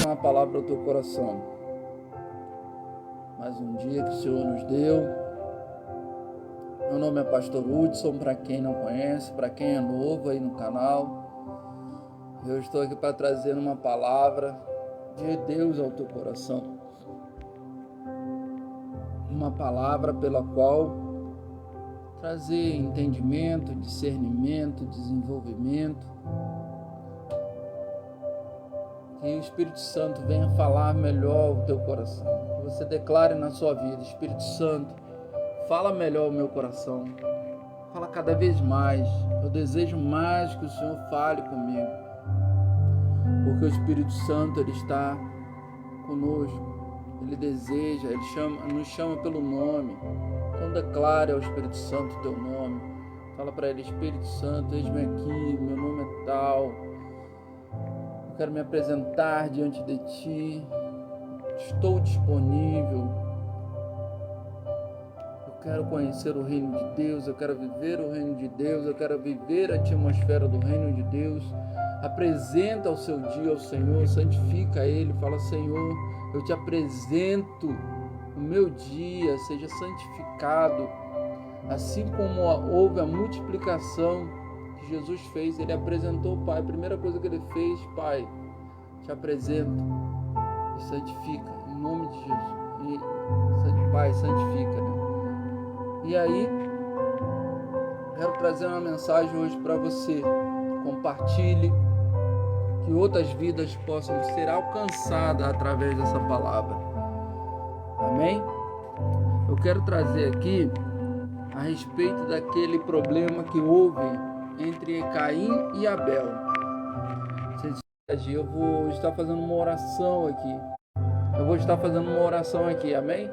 uma palavra ao teu coração. Mais um dia que o Senhor nos deu. Meu nome é Pastor Hudson, para quem não conhece, para quem é novo aí no canal. Eu estou aqui para trazer uma palavra de Deus ao teu coração. Uma palavra pela qual trazer entendimento, discernimento, desenvolvimento. Que o Espírito Santo venha falar melhor o teu coração. Que você declare na sua vida: Espírito Santo, fala melhor o meu coração. Fala cada vez mais. Eu desejo mais que o Senhor fale comigo. Porque o Espírito Santo, Ele está conosco. Ele deseja, Ele nos chama pelo nome. Então declare ao Espírito Santo o teu nome. Fala para Ele: Espírito Santo, eis-me aqui, meu nome é tal. Eu quero me apresentar diante de Ti. Estou disponível. Eu quero conhecer o reino de Deus. Eu quero viver o reino de Deus. Eu quero viver a atmosfera do reino de Deus. Apresenta o seu dia ao Senhor. Santifica Ele. Fala: Senhor, eu te apresento o meu dia. Seja santificado. Assim como houve a multiplicação que Jesus fez, Ele apresentou o Pai. A primeira coisa que Ele fez: Pai, te apresento e santifica, em nome de Jesus. Pai, santifica, né? E aí, quero trazer uma mensagem hoje para você. Compartilhe, que outras vidas possam ser alcançadas através dessa palavra. Amém? Eu quero trazer aqui a respeito daquele problema que houve entre Caim e Abel. Eu vou estar fazendo uma oração aqui. Amém?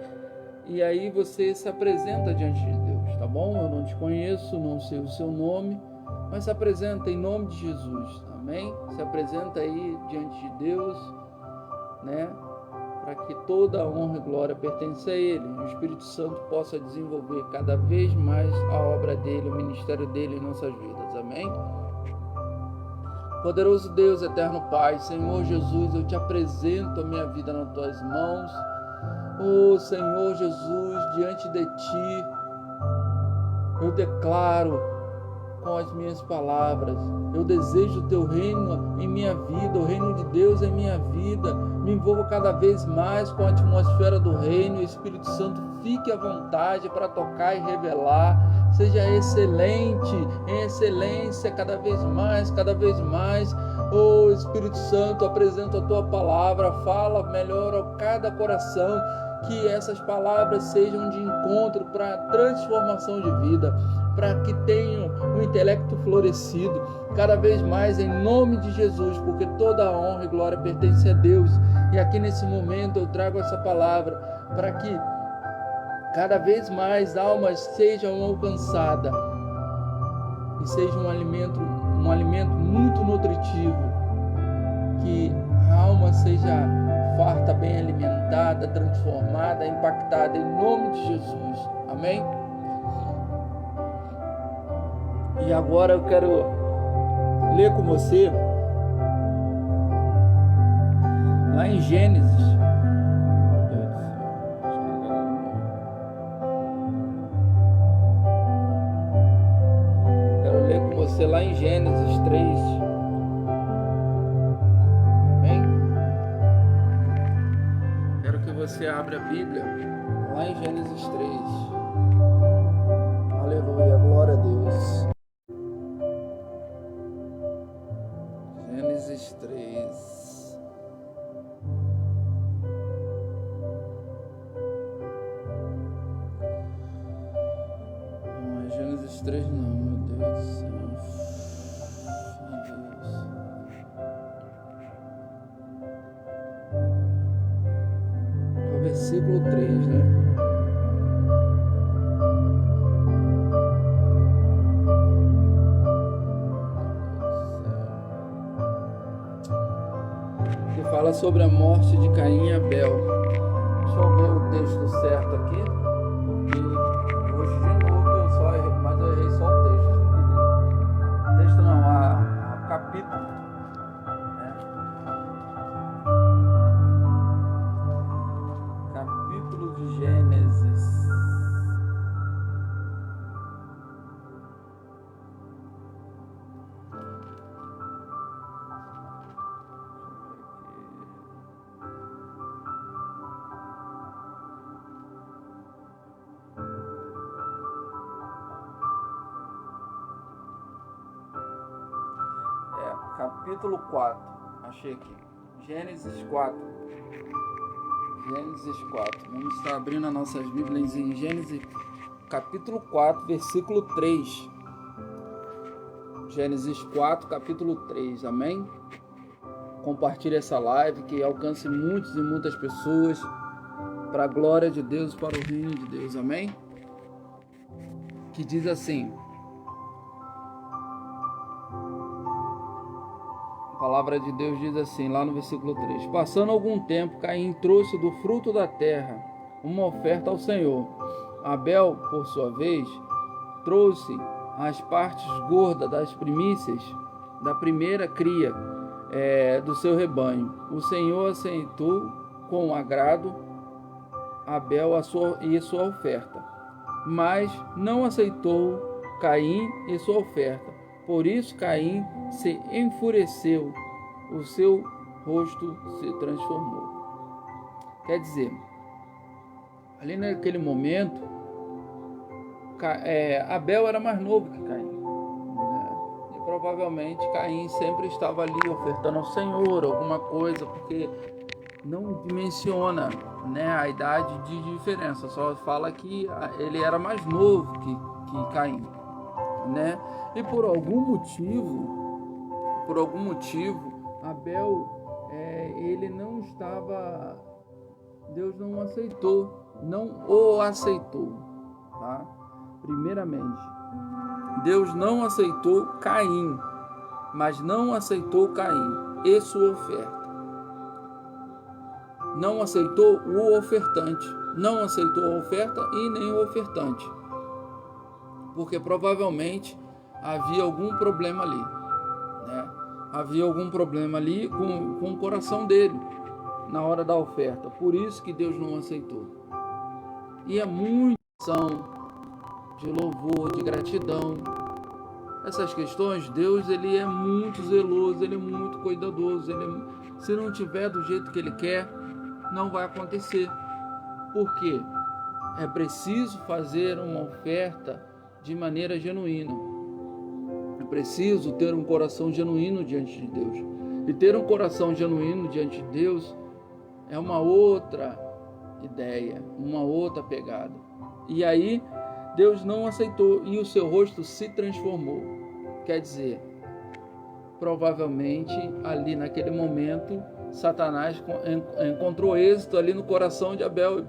E aí você se apresenta diante de Deus, tá bom? Eu não te conheço, não sei o seu nome, mas se apresenta em nome de Jesus, amém? Se apresenta aí diante de Deus, né? Para que toda a honra e glória pertence a Ele, e o Espírito Santo possa desenvolver cada vez mais a obra dEle, o ministério dEle em nossas vidas, amém? Poderoso Deus, eterno Pai, Senhor Jesus, eu te apresento a minha vida nas tuas mãos. Oh Senhor Jesus, diante de Ti, eu declaro com as minhas palavras: eu desejo o Teu reino em minha vida, o reino de Deus em minha vida. Me envolva cada vez mais com a atmosfera do reino. O Espírito Santo fique à vontade para tocar e revelar. Seja excelente, em excelência, cada vez mais. Oh Espírito Santo, apresenta a Tua palavra, fala melhor a cada coração. Que essas palavras sejam de encontro para transformação de vida, para que tenham um intelecto florescido cada vez mais, em nome de Jesus, porque toda a honra e glória pertence a Deus. E aqui nesse momento eu trago essa palavra para que cada vez mais almas sejam alcançadas e seja um alimento muito nutritivo, que a alma seja farta, bem alimentada, transformada, impactada, em nome de Jesus, amém? E agora eu quero ler com você lá em Gênesis. Quero ler com você lá em Gênesis 3. Amém? Quero que você abra a Bíblia lá em Gênesis 3. Aleluia, glória a Deus. Gênesis 3. Não é Gênesis 3 não, meu Deus do céu. Meu Deus. É o versículo 3, né? Fala sobre a morte de Caim e Abel. Deixa eu ver o texto certo aqui, porque hoje de novo eu errei só o texto. O texto não, o capítulo. capítulo 4. Achei aqui. Gênesis 4. Gênesis 4. Vamos estar abrindo as nossas Bíblias em Gênesis capítulo 4, versículo 3. Gênesis 4, capítulo 3. Amém? Compartilhe essa live, que alcance muitos e muitas pessoas para a glória de Deus, para o reino de Deus. Amém? Que diz assim: a palavra de Deus diz assim, lá no versículo 3: passando algum tempo, Caim trouxe do fruto da terra uma oferta ao Senhor. Abel, por sua vez, trouxe as partes gordas das primícias da primeira cria do seu rebanho. O Senhor aceitou com agrado Abel e sua oferta, mas não aceitou Caim e sua oferta. Por isso Caim se enfureceu, o seu rosto se transformou. Quer dizer, ali naquele momento, Abel era mais novo que Caim, né? E provavelmente Caim sempre estava ali ofertando ao Senhor alguma coisa, porque não dimensiona, né, a idade de diferença, só fala que ele era mais novo que Caim, né? E por algum motivo, Abel, ele não estava, Deus não o aceitou, tá? Primeiramente, Deus não aceitou Caim, mas não aceitou Caim e sua oferta. Não aceitou o ofertante, não aceitou a oferta e nem o ofertante, porque provavelmente havia algum problema ali, né? Havia algum problema ali com o coração dele na hora da oferta, por isso que Deus não aceitou. E é muita ação de louvor, de gratidão. Essas questões, Deus, ele é muito zeloso, ele é muito cuidadoso, se não tiver do jeito que ele quer, não vai acontecer. Por quê? É preciso fazer uma oferta de maneira genuína. É preciso ter um coração genuíno diante de Deus. E ter um coração genuíno diante de Deus é uma outra ideia, uma outra pegada. E aí, Deus não aceitou e o seu rosto se transformou. Quer dizer, provavelmente ali naquele momento, Satanás encontrou êxito ali no coração de Abel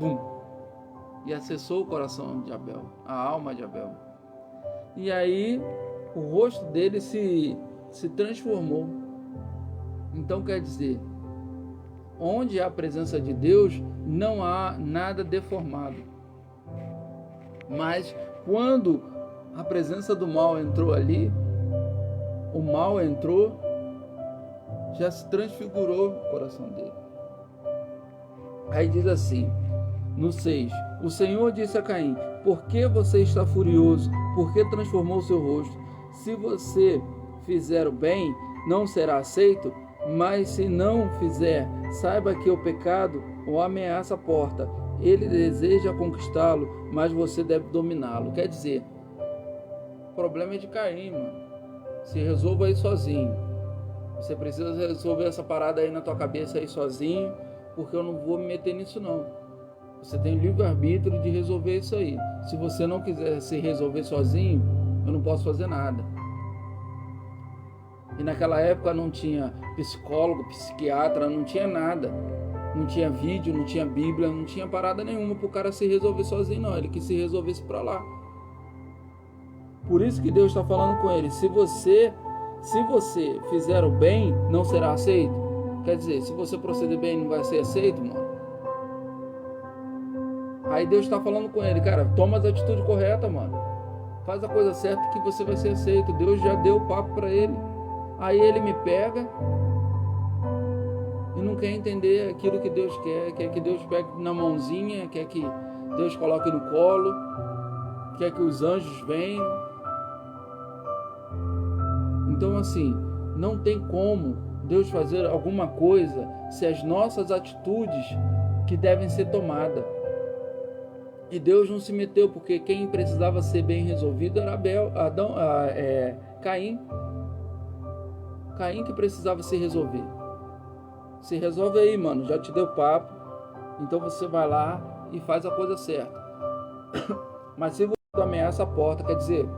e acessou o coração de Abel, a alma de Abel. E aí o rosto dele se transformou. Então quer dizer, onde há a presença de Deus, não há nada deformado. Mas quando a presença do mal entrou ali, o mal entrou, já se transfigurou o coração dele. Aí diz assim, no 6, o Senhor disse a Caim: por que você está furioso? Por que transformou o seu rosto? Se você fizer o bem, não será aceito, mas se não fizer, saiba que o pecado o ameaça a porta. Ele deseja conquistá-lo, mas você deve dominá-lo. Quer dizer, o problema é de Caim, mano. Se resolva aí sozinho. Você precisa resolver essa parada aí na tua cabeça aí sozinho, porque eu não vou me meter nisso não. Você tem livre-arbítrio de resolver isso aí. Se você não quiser se resolver sozinho, eu não posso fazer nada. E naquela época não tinha psicólogo, psiquiatra, não tinha nada. Não tinha vídeo, não tinha Bíblia, não tinha parada nenhuma para o cara se resolver sozinho não. Ele que se resolvesse para lá. Por isso que Deus está falando com ele: se você fizer o bem, não será aceito. Quer dizer, se você proceder bem, não vai ser aceito, mano. Aí Deus está falando com ele: cara, toma as atitudes corretas, mano. Faz a coisa certa que você vai ser aceito. Deus já deu o papo para ele. Aí ele me pega e não quer entender aquilo que Deus quer. Quer que Deus pegue na mãozinha, quer que Deus coloque no colo, quer que os anjos venham. Então assim, não tem como Deus fazer alguma coisa se as nossas atitudes que devem ser tomadas. E Deus não se meteu, porque quem precisava ser bem resolvido era Caim. Caim que precisava se resolver. Se resolve aí, mano. Já te deu papo. Então você vai lá e faz a coisa certa. Mas se você ameaça a porta, quer dizer,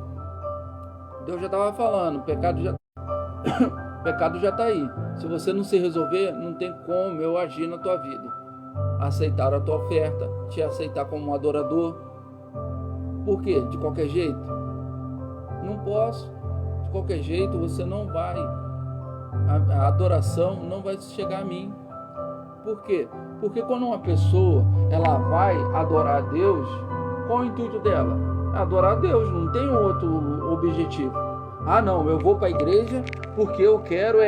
Deus já estava falando, o pecado já está aí. Se você não se resolver, não tem como eu agir na tua vida. Aceitar a tua oferta, te aceitar como um adorador. Por quê? De qualquer jeito? Não posso. De qualquer jeito você não vai. A adoração não vai chegar a mim. Por quê? Porque quando uma pessoa ela vai adorar a Deus, qual o intuito dela? Adorar a Deus, não tem outro objetivo. Ah não, eu vou para a igreja porque eu quero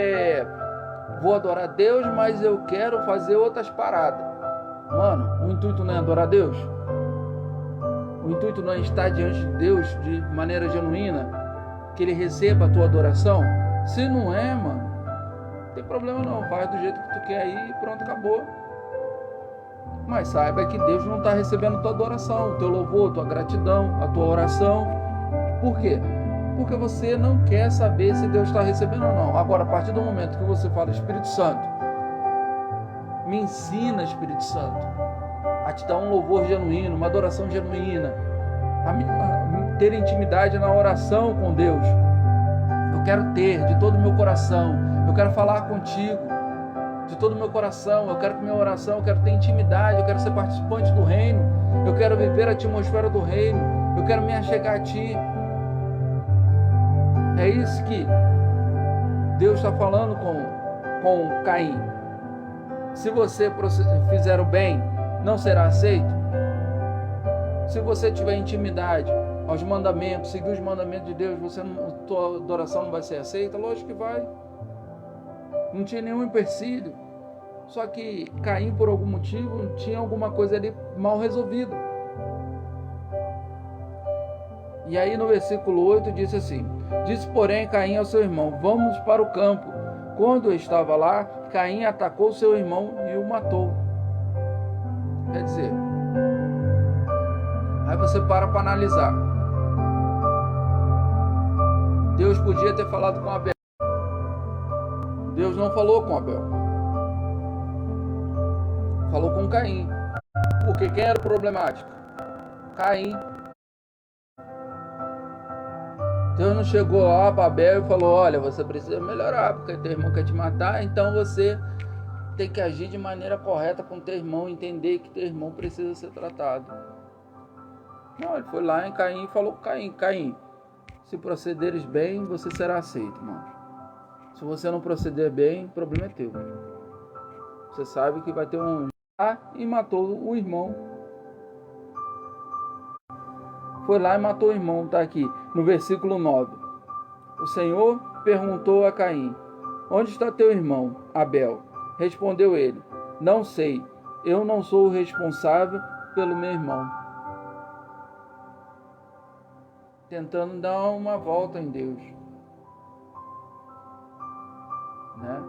vou adorar a Deus, mas eu quero fazer outras paradas. Mano, o intuito não é adorar a Deus? O intuito não é estar diante de Deus de maneira genuína, que Ele receba a tua adoração? Se não é, mano, não tem problema não, faz do jeito que tu quer aí e pronto, acabou. Mas saiba que Deus não está recebendo tua adoração, teu louvor, tua gratidão, a tua oração. Por quê? Porque você não quer saber se Deus está recebendo ou não. Agora, a partir do momento que você fala, Espírito Santo, me ensina, Espírito Santo, a te dar um louvor genuíno, uma adoração genuína, a ter intimidade na oração com Deus. Eu quero ter de todo o meu coração, eu quero falar contigo de todo o meu coração, eu quero que minha oração, eu quero ter intimidade, eu quero ser participante do reino, eu quero viver a atmosfera do reino, eu quero me achegar a ti. É isso que Deus está falando com Caim. Se você fizer o bem, não será aceito. Se você tiver intimidade aos mandamentos, seguir os mandamentos de Deus, tua adoração não vai ser aceita? Lógico que vai. Não tinha nenhum empecilho. Só que Caim, por algum motivo, tinha alguma coisa ali mal resolvida. E aí no versículo 8 disse assim: disse porém Caim ao seu irmão, vamos para o campo. Quando estava lá, Caim atacou seu irmão e o matou. Quer dizer, aí você para analisar. Deus podia ter falado com Abel. Deus não falou com Abel. Falou com Caim. Porque quem era o problemático? Caim. Deus não chegou lá para Abel e falou: olha, você precisa melhorar, porque teu irmão quer te matar, então você tem que agir de maneira correta com teu irmão, entender que teu irmão precisa ser tratado. Não, ele foi lá em Caim e falou com Caim: Caim, se procederes bem, você será aceito, irmão. Se você não proceder bem, o problema é teu. Você sabe que vai ter um... e matou o irmão. Foi lá e matou o irmão, está aqui no versículo 9. O Senhor perguntou a Caim: onde está teu irmão, Abel? Respondeu ele: não sei, eu não sou o responsável pelo meu irmão. Tentando dar uma volta em Deus, né?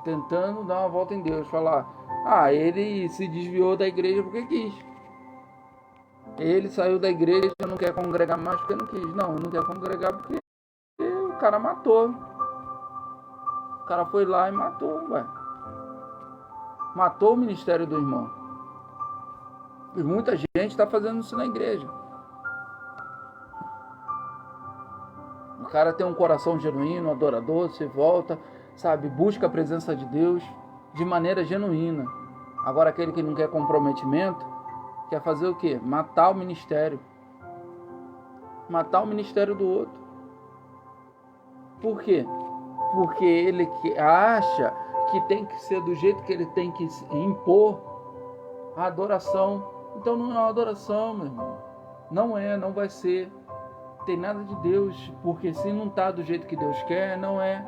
Tentando dar uma volta em Deus, falar: ele se desviou da igreja porque quis. Ele saiu da igreja, não quer congregar mais porque não quis. Não quer congregar porque o cara matou. O cara foi lá e matou, ué. Matou o ministério do irmão. E muita gente está fazendo isso na igreja. O cara tem um coração genuíno, adorador, se volta, sabe, busca a presença de Deus de maneira genuína. Agora aquele que não quer comprometimento, quer fazer o quê? Matar o ministério. Matar o ministério do outro. Por quê? Porque ele acha que tem que ser do jeito que ele tem que impor a adoração. Então não é uma adoração, meu irmão. Não vai ser. Tem nada de Deus, porque se não está do jeito que Deus quer, não é.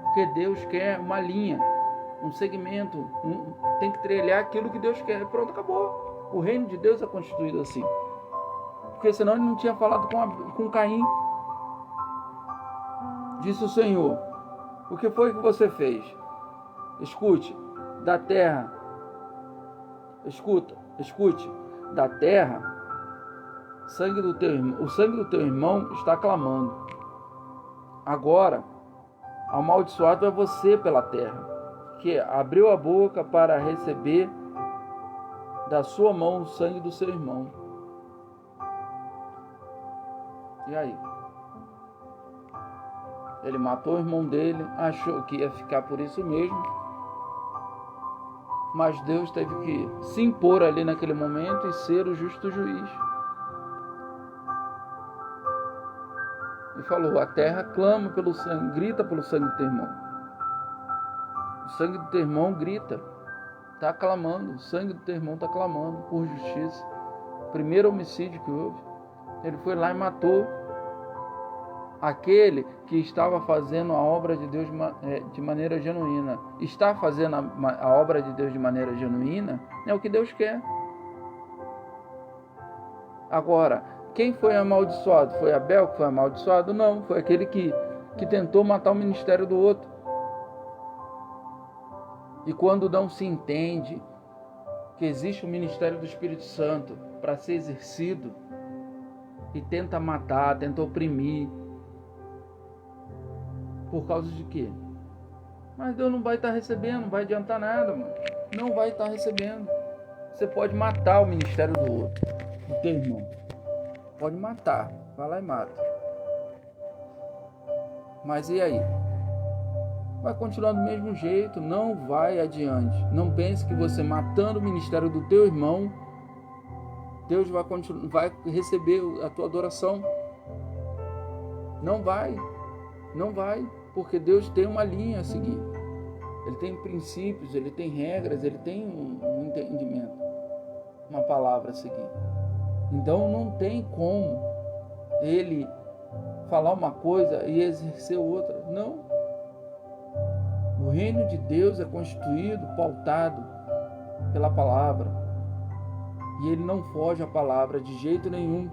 Porque Deus quer uma linha, um segmento, tem que trilhar aquilo que Deus quer. Pronto, acabou. O reino de Deus é constituído assim. Porque senão ele não tinha falado com Caim. Disse o Senhor: o que foi que você fez? Escute, da terra. Escute, da terra, o sangue do teu irmão está clamando. Agora, Amaldiçoado é você pela terra, que abriu a boca para receber da sua mão o sangue do seu irmão. E aí? Ele matou o irmão dele, achou que ia ficar por isso mesmo, mas Deus teve que se impor ali naquele momento e ser o justo juiz. E falou: a terra clama pelo sangue, grita pelo sangue do teu irmão. O sangue do teu irmão grita, está clamando, o sangue do teu irmão está clamando por justiça. Primeiro homicídio que houve, ele foi lá e matou aquele que estava fazendo a obra de Deus de maneira genuína. Está fazendo a obra de Deus de maneira genuína é o que Deus quer. Agora, quem foi amaldiçoado? Foi Abel que foi amaldiçoado? Não, foi aquele que tentou matar o ministério do outro. E quando não se entende que existe o ministério do Espírito Santo para ser exercido, e tenta matar, tenta oprimir, por causa de quê? Mas Deus não vai estar recebendo, não vai adiantar nada, mano. Não vai estar recebendo. Você pode matar o ministério do outro, do teu irmão. Pode matar, vai lá e mata. Mas e aí? Vai continuar do mesmo jeito, não vai adiante. Não pense que você matando o ministério do teu irmão, Deus vai receber a tua adoração. Não vai, porque Deus tem uma linha a seguir. Ele tem princípios, ele tem regras, ele tem um entendimento, uma palavra a seguir. Então não tem como ele falar uma coisa e exercer outra. Não. O reino de Deus é constituído, pautado pela palavra. E ele não foge à palavra de jeito nenhum.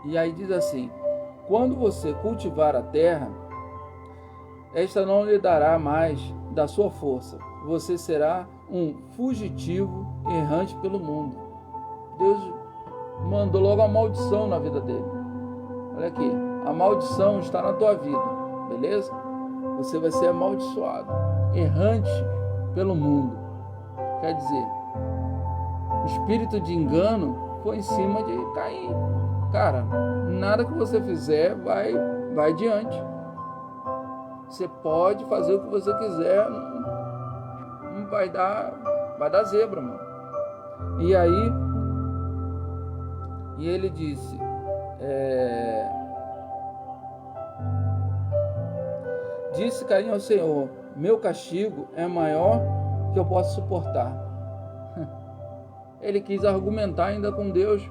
E aí diz assim: quando você cultivar a terra, esta não lhe dará mais da sua força. Você será um fugitivo errante pelo mundo. Deus mandou logo a maldição na vida dele. Olha aqui, a maldição está na tua vida, beleza? Você vai ser amaldiçoado, errante pelo mundo. Quer dizer, o espírito de engano foi em cima de Caim. Cara, nada que você fizer vai adiante. Você pode fazer o que você quiser, não vai dar zebra, mano. E aí, e ele disse, disse Caim ao Senhor: meu castigo é maior que eu posso suportar. Ele quis argumentar ainda com Deus.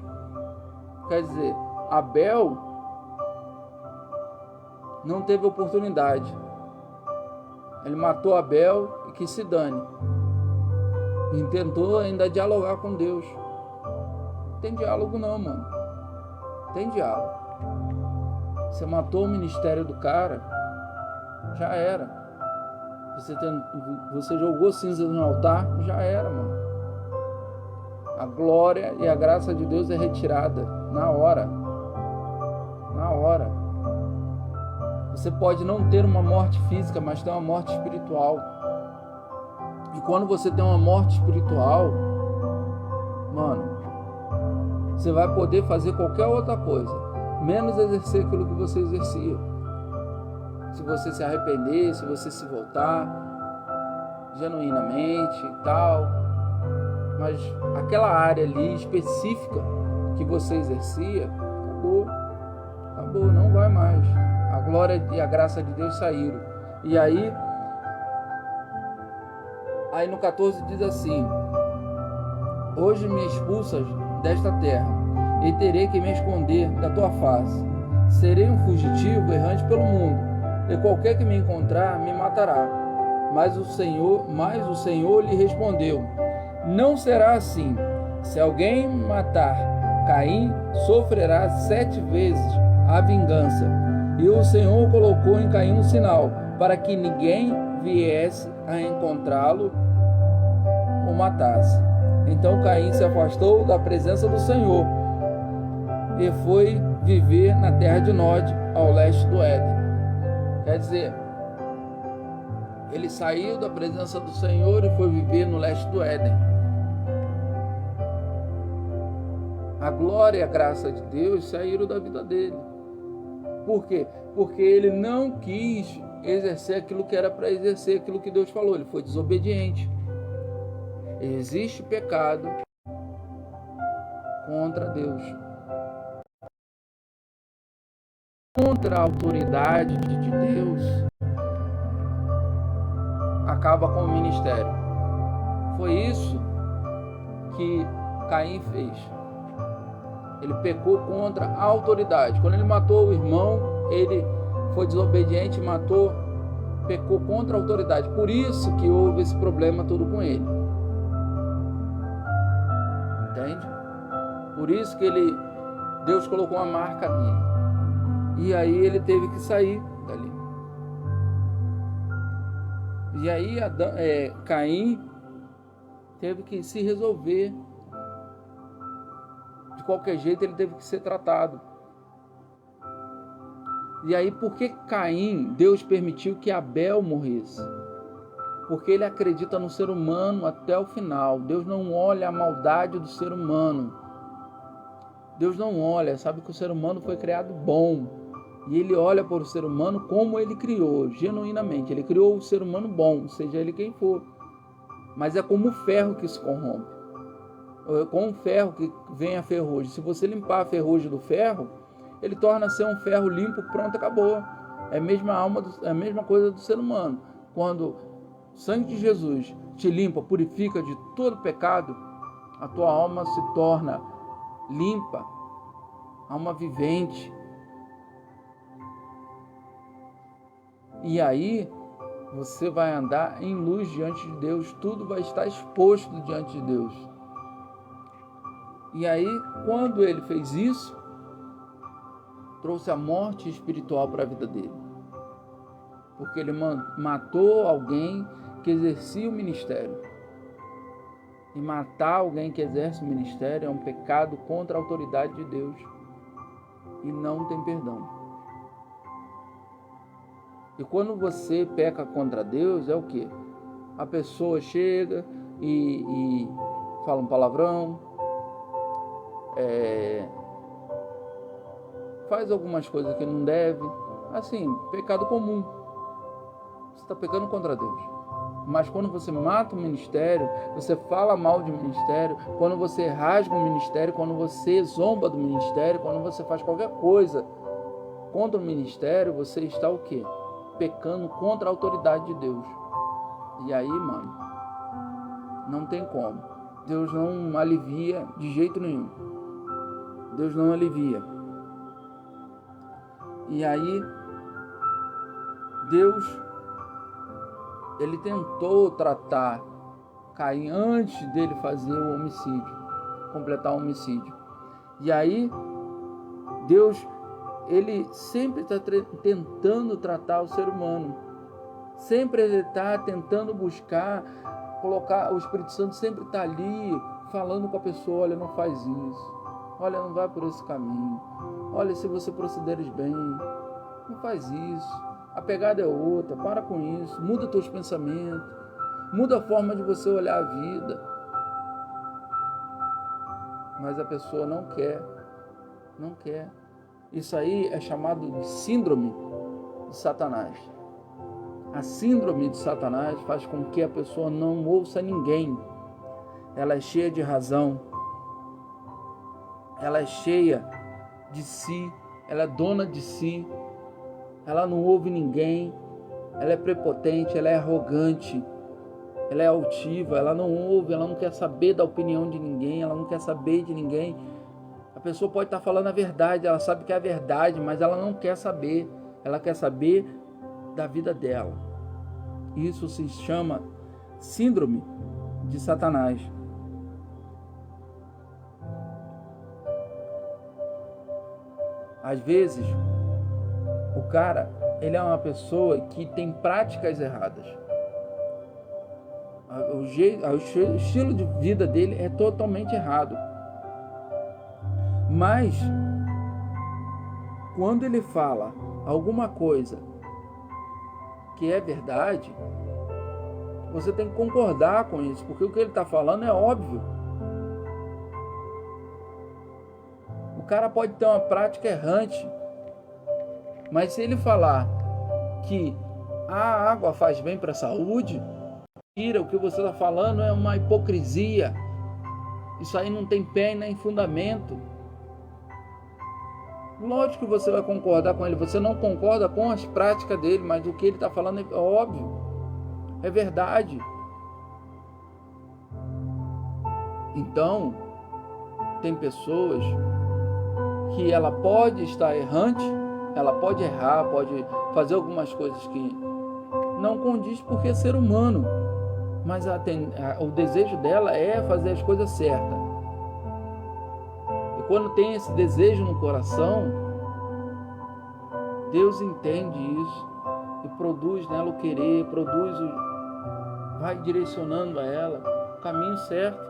Quer dizer, Abel não teve oportunidade. Ele matou Abel e que se dane. E tentou ainda dialogar com Deus. Não tem diálogo não, mano. Tem diálogo. Você matou o ministério do cara, já era. Você jogou cinzas no altar, já era, mano. A glória e a graça de Deus é retirada na hora. Na hora. Você pode não ter uma morte física, mas ter uma morte espiritual. E quando você tem uma morte espiritual, mano, você vai poder fazer qualquer outra coisa, menos exercer aquilo que você exercia. Se você se arrepender, se você se voltar genuinamente e tal, mas aquela área ali específica que você exercia, acabou, não vai mais. A glória e a graça de Deus saíram. E aí no 14 diz assim: hoje me expulsas desta terra, e terei que me esconder da tua face. Serei um fugitivo errante pelo mundo, e qualquer que me encontrar me matará. Mas o Senhor lhe respondeu: não será assim. Se alguém matar Caim, sofrerá 7 vezes a vingança. E o Senhor colocou em Caim um sinal, para que ninguém viesse a encontrá-lo o matasse. Então Caim se afastou da presença do Senhor e foi viver na terra de Nod, ao leste do Éden. Quer dizer, ele saiu da presença do Senhor e foi viver no leste do Éden. A glória e a graça de Deus saíram da vida dele. Por quê? Porque ele não quis exercer aquilo que era para exercer, aquilo que Deus falou. Ele foi desobediente. Existe pecado contra Deus, contra a autoridade de Deus. Acaba com o ministério. Foi isso que Caim fez. Ele pecou contra a autoridade. Quando ele matou o irmão, ele foi desobediente, matou, pecou contra a autoridade. Por isso que houve esse problema todo com ele. Entende? Por isso que Deus colocou uma marca nele. E aí ele teve que sair dali. E aí Caim teve que se resolver. De qualquer jeito ele teve que ser tratado. E aí por que Caim, Deus permitiu que Abel morresse? Porque ele acredita no ser humano até o final. Deus não olha a maldade do ser humano. Deus não olha, sabe que o ser humano foi criado bom. E ele olha para o ser humano como ele criou, genuinamente. Ele criou o ser humano bom, seja ele quem for. Mas é como o ferro que se corrompe. Com o ferro que vem a ferrugem. Se você limpar a ferrugem do ferro, ele torna a ser um ferro limpo, pronto, acabou. É a mesma coisa do ser humano. Quando o sangue de Jesus te limpa, purifica de todo pecado, a tua alma se torna limpa, alma vivente. E aí você vai andar em luz diante de Deus, tudo vai estar exposto diante de Deus. E aí, quando ele fez isso, trouxe a morte espiritual para a vida dele. Porque ele matou alguém que exercia o ministério. E matar alguém que exerce o ministério é um pecado contra a autoridade de Deus. E não tem perdão. E quando você peca contra Deus, é o quê? A pessoa chega e fala um palavrão, faz algumas coisas que não deve, assim, pecado comum. Você está pecando contra Deus. Mas quando você mata o ministério, você fala mal de ministério, quando você rasga o ministério, quando você zomba do ministério, quando você faz qualquer coisa contra o ministério, você está o quê? Pecando contra a autoridade de Deus. E aí, mano, não tem como. Deus não alivia de jeito nenhum. Deus não alivia. E aí, Deus, ele tentou tratar Caim antes dele fazer o homicídio, completar o homicídio. E aí, Deus, ele sempre está tentando tratar o ser humano. Sempre ele está tentando buscar, colocar, o Espírito Santo sempre está ali, falando com a pessoa, olha, não faz isso. Olha, não vai por esse caminho. Olha, se você procederes bem, não faz isso. A pegada é outra, para com isso. Muda os teus pensamentos. Muda a forma de você olhar a vida. Mas a pessoa não quer. Não quer. Isso aí é chamado de síndrome de Satanás. A síndrome de Satanás faz com que a pessoa não ouça ninguém. Ela é cheia de razão. Ela é cheia de si. Ela é dona de si. Ela não ouve ninguém. Ela é prepotente, ela é arrogante. Ela é altiva, ela não ouve, ela não quer saber da opinião de ninguém, ela não quer saber de ninguém. A pessoa pode estar falando a verdade, ela sabe que é a verdade, mas ela não quer saber. Ela quer saber da vida dela. Isso se chama síndrome de Satanás. Às vezes, o cara, ele é uma pessoa que tem práticas erradas. O estilo de vida dele é totalmente errado. Mas, quando ele fala alguma coisa que é verdade, você tem que concordar com isso, porque o que ele está falando é óbvio. O cara pode ter uma prática errante, mas se ele falar que a água faz bem para a saúde, o que você está falando é uma hipocrisia. Isso aí não tem pé nem fundamento. Lógico que você vai concordar com ele. Você não concorda com as práticas dele, mas o que ele está falando é óbvio. É verdade. Então, tem pessoas que ela pode estar errante, ela pode errar, pode fazer algumas coisas que não condiz porque é ser humano. Mas o desejo dela é fazer as coisas certas. E quando tem esse desejo no coração, Deus entende isso e produz nela o querer, vai direcionando a ela o caminho certo.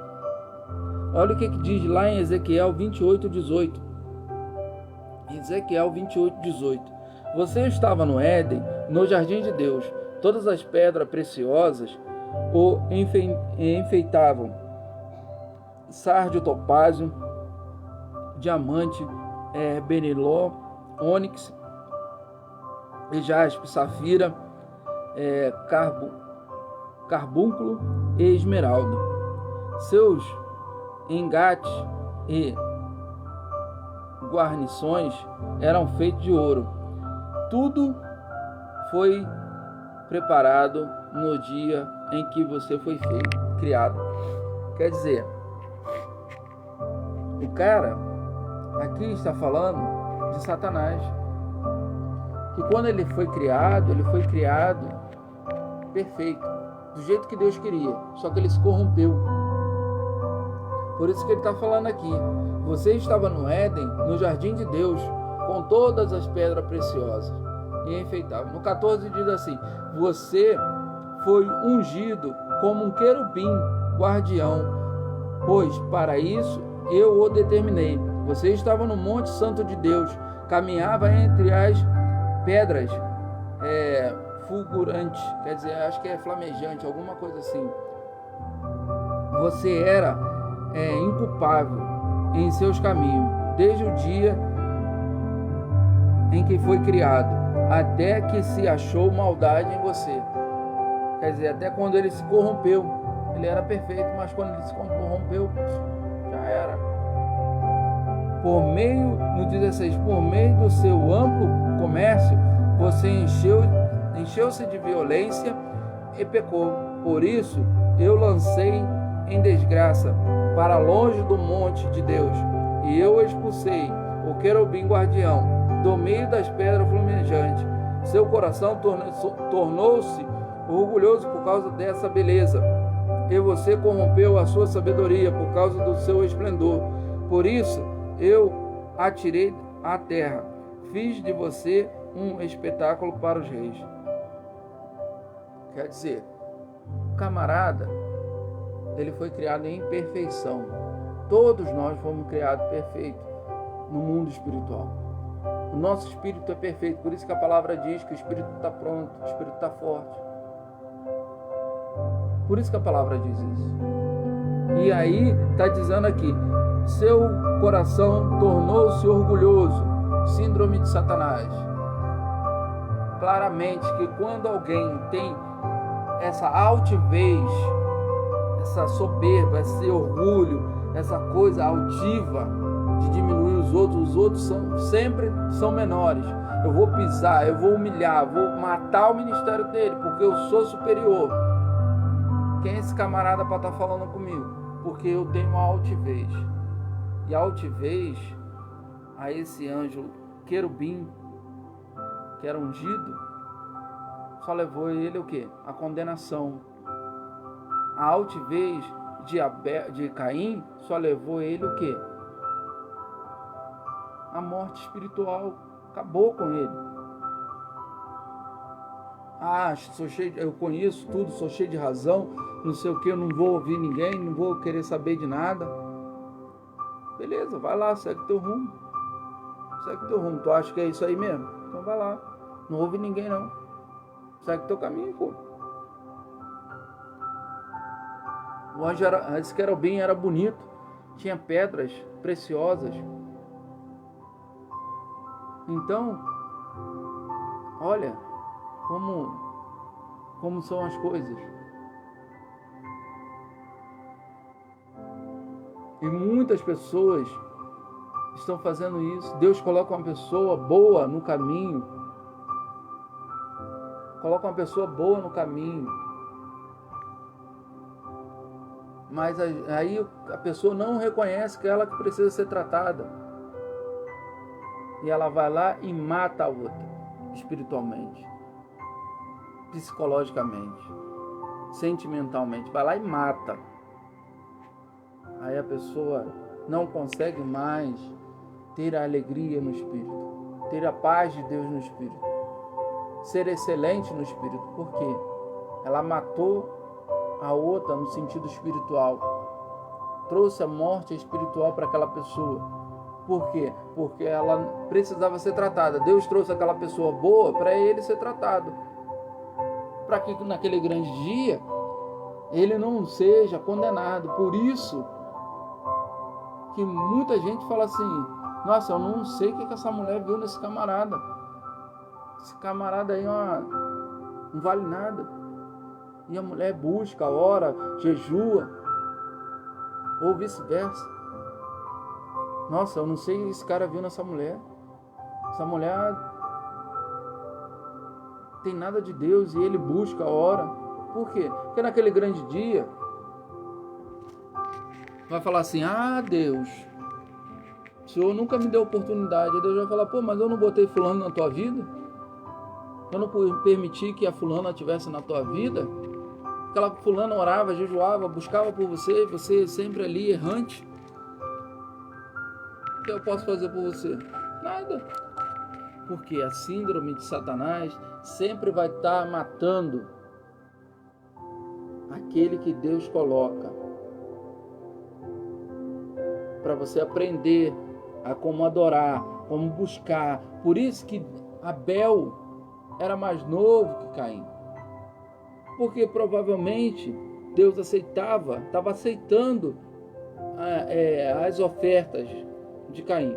Olha o que diz lá em Ezequiel 28:18. Ezequiel 28:18. Você estava no Éden, no jardim de Deus. Todas as pedras preciosas o enfeitavam: sárdio, topázio, diamante, beriló, ônix, jaspe, safira, carbúnculo e esmeralda. Seus engates e guarnições eram feitos de ouro. Tudo foi preparado no dia em que você foi criado. Quer dizer, o cara aqui está falando de Satanás, que quando ele foi criado perfeito, do jeito que Deus queria, só que ele se corrompeu. Por isso que ele está falando aqui: você estava no Éden, no jardim de Deus, com todas as pedras preciosas e enfeitava. No 14 diz assim: você foi ungido como um querubim guardião, pois para isso eu o determinei. Você estava no Monte Santo de Deus, caminhava entre as pedras fulgurantes, quer dizer, acho que é flamejante, alguma coisa assim. Você era inculpável em seus caminhos, desde o dia em que foi criado, até que se achou maldade em você. Quer dizer, até quando ele se corrompeu. Ele era perfeito, mas quando ele se corrompeu, já era. No 16, por meio do seu amplo comércio, você encheu-se de violência e pecou. Por isso, eu lancei em desgraça para longe do monte de Deus, e eu expulsei o querubim guardião do meio das pedras flamejantes. Seu coração tornou-se orgulhoso por causa dessa beleza, e você corrompeu a sua sabedoria por causa do seu esplendor. Por isso eu atirei à terra, fiz de você um espetáculo para os reis. Quer dizer, o camarada, ele foi criado em perfeição. Todos nós fomos criados perfeitos no mundo espiritual. O nosso espírito é perfeito, por isso que a palavra diz que o espírito está pronto, o espírito está forte. Por isso que a palavra diz isso. E aí está dizendo aqui: seu coração tornou-se orgulhoso, síndrome de Satanás. Claramente que quando alguém tem essa altivez, essa soberba, esse orgulho, essa coisa altiva de diminuir os outros sempre são menores. Eu vou pisar, eu vou humilhar, vou matar o ministério dele, porque eu sou superior. Quem é esse camarada para estar falando comigo? Porque eu tenho uma altivez. E a altivez a esse anjo querubim, que era ungido, só levou ele o quê? A condenação. A altivez de Caim só levou ele o quê? A morte espiritual. Acabou com ele. Eu conheço tudo, sou cheio de razão, não sei o que, eu não vou ouvir ninguém, não vou querer saber de nada. Beleza, vai lá, segue teu rumo. Segue teu rumo. Tu acha que é isso aí mesmo? Então vai lá. Não ouve ninguém não. Segue teu caminho, pô. O anjo esse querubim era bonito, tinha pedras preciosas. Então, olha como são as coisas. E muitas pessoas estão fazendo isso. Deus coloca uma pessoa boa no caminho. Coloca uma pessoa boa no caminho. Mas aí a pessoa não reconhece que ela que precisa ser tratada. E ela vai lá e mata a outra, espiritualmente, psicologicamente, sentimentalmente. Vai lá e mata. Aí a pessoa não consegue mais ter a alegria no espírito, ter a paz de Deus no espírito, ser excelente no espírito. Por quê? Ela matou a outra no sentido espiritual, trouxe a morte espiritual para aquela pessoa. Por quê? Porque ela precisava ser tratada. Deus trouxe aquela pessoa boa para ele ser tratado, para que naquele grande dia ele não seja condenado. Por isso que muita gente fala assim: nossa, eu não sei o que essa mulher viu nesse camarada. Esse camarada aí não vale nada. E a mulher busca, ora, jejua, ou vice-versa. Nossa, eu não sei o que esse cara viu nessa mulher. Essa mulher tem nada de Deus e ele busca, ora. Por quê? Porque naquele grande dia vai falar assim: ah, Deus, o Senhor nunca me deu oportunidade. Aí Deus vai falar: pô, mas eu não botei fulano na tua vida? Eu não permiti que a fulana estivesse na tua vida? Aquela fulana orava, jejuava, buscava por você, você sempre ali errante. O que eu posso fazer por você? Nada. Porque a síndrome de Satanás sempre vai estar matando aquele que Deus coloca, para você aprender a como adorar, como buscar. Por isso que Abel era mais novo que Caim. Porque provavelmente Deus estava aceitando as ofertas de Caim.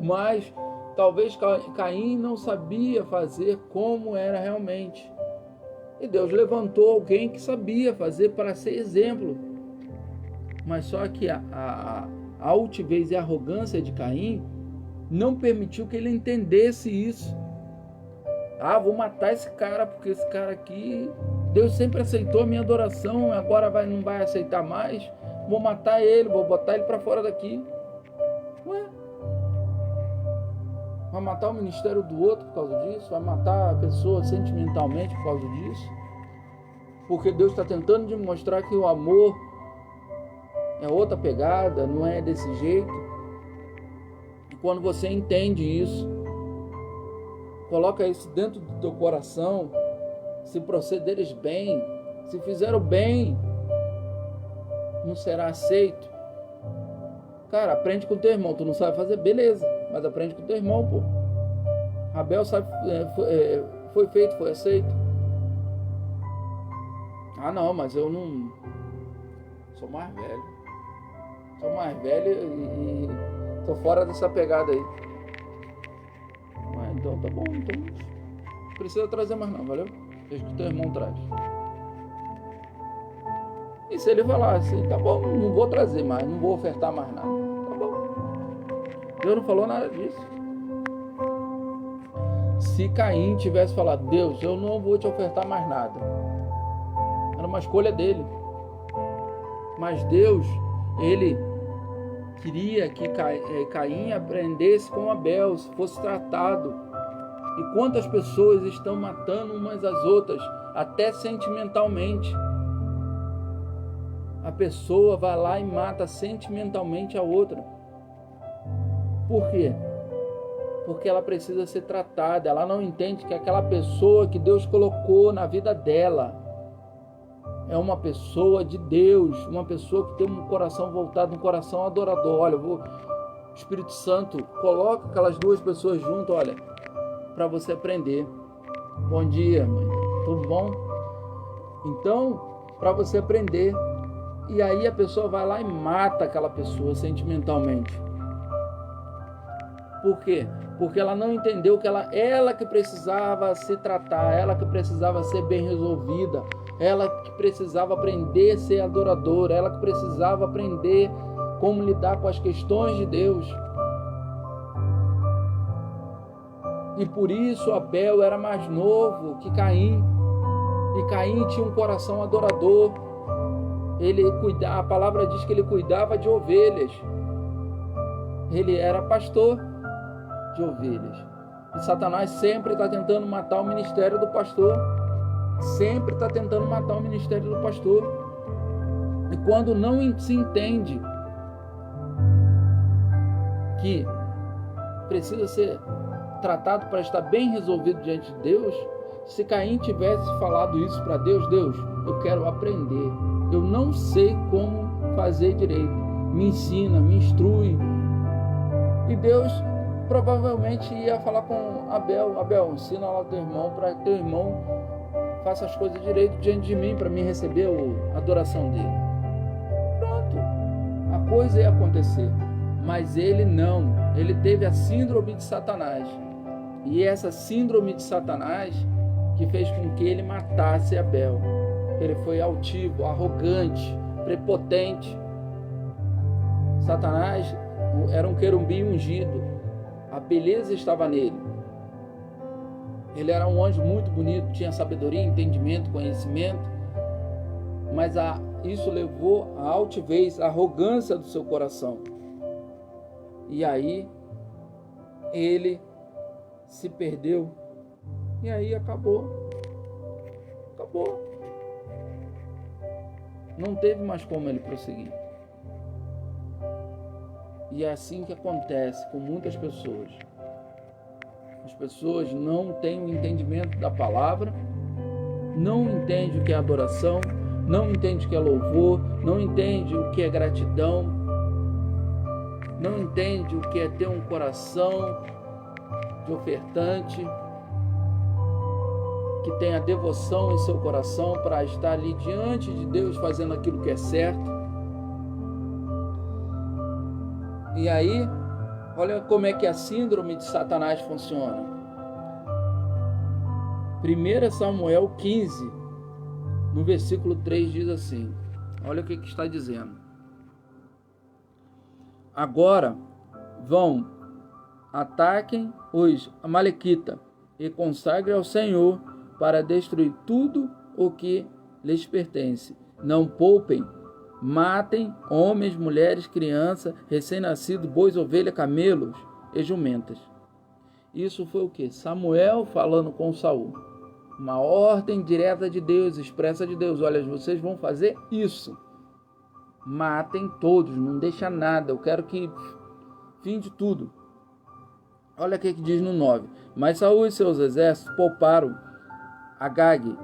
Mas talvez Caim não sabia fazer como era realmente. E Deus levantou alguém que sabia fazer para ser exemplo. Mas só que a altivez e a arrogância de Caim não permitiu que ele entendesse isso. Ah, vou matar esse cara, porque esse cara aqui, Deus sempre aceitou a minha adoração, agora não vai aceitar mais. Vou matar ele, vou botar ele para fora daqui. Ué? Vai matar o ministério do outro por causa disso? Vai matar a pessoa sentimentalmente por causa disso? Porque Deus está tentando demonstrar que o amor é outra pegada, não é desse jeito. E quando você entende isso, coloca isso dentro do teu coração, se procederes bem, se fizer o bem, não será aceito. Cara, aprende com o teu irmão. Tu não sabe fazer? Beleza, mas aprende com o teu irmão, pô. Abel sabe, foi feito, foi aceito. Ah não, mas eu não sou mais velho. Sou mais velho e tô fora dessa pegada aí. Então tá bom, então não precisa trazer mais não, valeu? Deixa que o teu irmão traz. E se ele falar assim: tá bom, não vou trazer mais, não vou ofertar mais nada, tá bom. Deus não falou nada disso. Se Caim tivesse falado: Deus, eu não vou te ofertar mais nada, era uma escolha dele. Mas Deus, ele queria que Caim aprendesse com Abel, fosse tratado. E quantas pessoas estão matando umas às outras, até sentimentalmente. A pessoa vai lá e mata sentimentalmente a outra. Por quê? Porque ela precisa ser tratada. Ela não entende que aquela pessoa que Deus colocou na vida dela é uma pessoa de Deus, uma pessoa que tem um coração voltado, um coração adorador. Olha, o Espírito Santo coloca aquelas duas pessoas juntas, olha, para você aprender. Bom dia, mãe. Tudo bom? Então, para você aprender. E aí a pessoa vai lá e mata aquela pessoa sentimentalmente. Por quê? Porque ela não entendeu que ela que precisava se tratar, ela que precisava ser bem resolvida, ela que precisava aprender a ser adoradora, ela que precisava aprender como lidar com as questões de Deus. E por isso Abel era mais novo que Caim. E Caim tinha um coração adorador. A palavra diz que ele cuidava de ovelhas. Ele era pastor de ovelhas. E Satanás sempre está tentando matar o ministério do pastor. Sempre está tentando matar o ministério do pastor. E quando não se entende que precisa ser tratado para estar bem resolvido diante de Deus, se Caim tivesse falado isso para Deus, Deus, eu quero aprender, eu não sei como fazer direito, me ensina, me instrui. E Deus provavelmente ia falar com Abel, ensina lá o teu irmão, para que teu irmão faça as coisas direito diante de mim, para mim receber a adoração dele. Pronto, a coisa ia acontecer. Mas ele não, ele teve a síndrome de Satanás. E essa síndrome de Satanás que fez com que ele matasse Abel. Ele foi altivo, arrogante, prepotente. Satanás era um querubim ungido. A beleza estava nele. Ele era um anjo muito bonito, tinha sabedoria, entendimento, conhecimento. Mas isso levou à altivez, à arrogância do seu coração. E aí ele se perdeu. E aí acabou. Não teve mais como ele prosseguir. E é assim que acontece com muitas pessoas. As pessoas não têm o entendimento da palavra, não entendem o que é adoração, não entendem o que é louvor, não entendem o que é gratidão, não entendem o que é ter um coração de ofertante, que tenha devoção em seu coração para estar ali diante de Deus fazendo aquilo que é certo. E aí, olha como é que a síndrome de Satanás funciona. 1 Samuel 15, no versículo 3 diz assim, olha o que está dizendo. Agora vão, ataquem os amalequitas e consagrem ao Senhor para destruir tudo o que lhes pertence. Não poupem, matem homens, mulheres, crianças, recém-nascidos, bois, ovelhas, camelos e jumentas. Isso foi o que? Samuel falando com Saul. Uma ordem direta de Deus, expressa de Deus. Olha, vocês vão fazer isso. Matem todos, não deixa nada. Eu quero que fim de tudo. Olha o que diz no 9. Mas Saul e seus exércitos pouparam Agag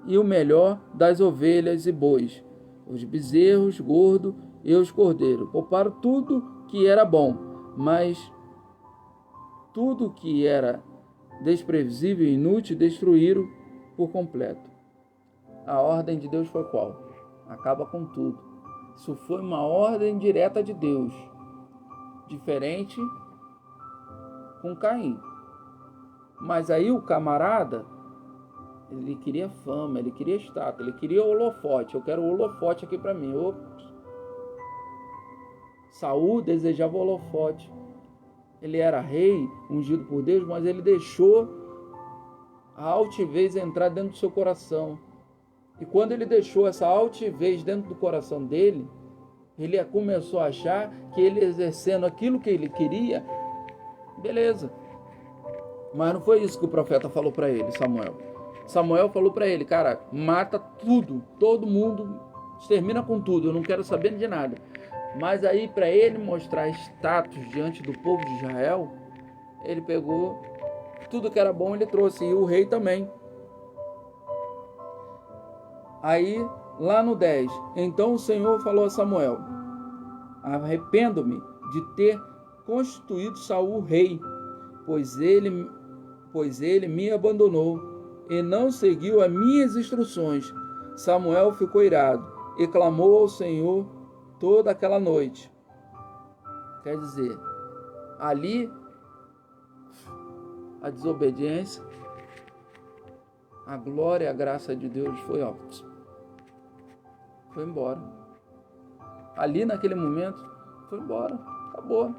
e o melhor das ovelhas e bois, os bezerros gordos e os cordeiros. Pouparam tudo que era bom, mas tudo que era desprevisível e inútil destruíram por completo. A ordem de Deus foi qual? Acaba com tudo. Isso foi uma ordem direta de Deus, diferente com Caim. Mas aí o camarada, ele queria fama, ele queria status, ele queria holofote. Eu quero o holofote aqui para mim. Saul desejava o holofote. Ele era rei, ungido por Deus, mas ele deixou a altivez entrar dentro do seu coração. E quando ele deixou essa altivez dentro do coração dele, ele começou a achar que ele exercendo aquilo que ele queria, beleza. Mas não foi isso que o profeta falou para ele, Samuel. Samuel falou para ele, cara, mata tudo, todo mundo, extermina com tudo, eu não quero saber de nada. Mas aí, para ele mostrar status diante do povo de Israel, ele pegou tudo que era bom, ele trouxe, e o rei também. Aí, lá no 10, então o Senhor falou a Samuel, arrependo-me de ter constituído Saul rei, pois ele me abandonou e não seguiu as minhas instruções. Samuel ficou irado e clamou ao Senhor toda aquela noite. Quer dizer, ali a desobediência, a glória e a graça de Deus foi embora. Ali naquele momento, foi embora, acabou.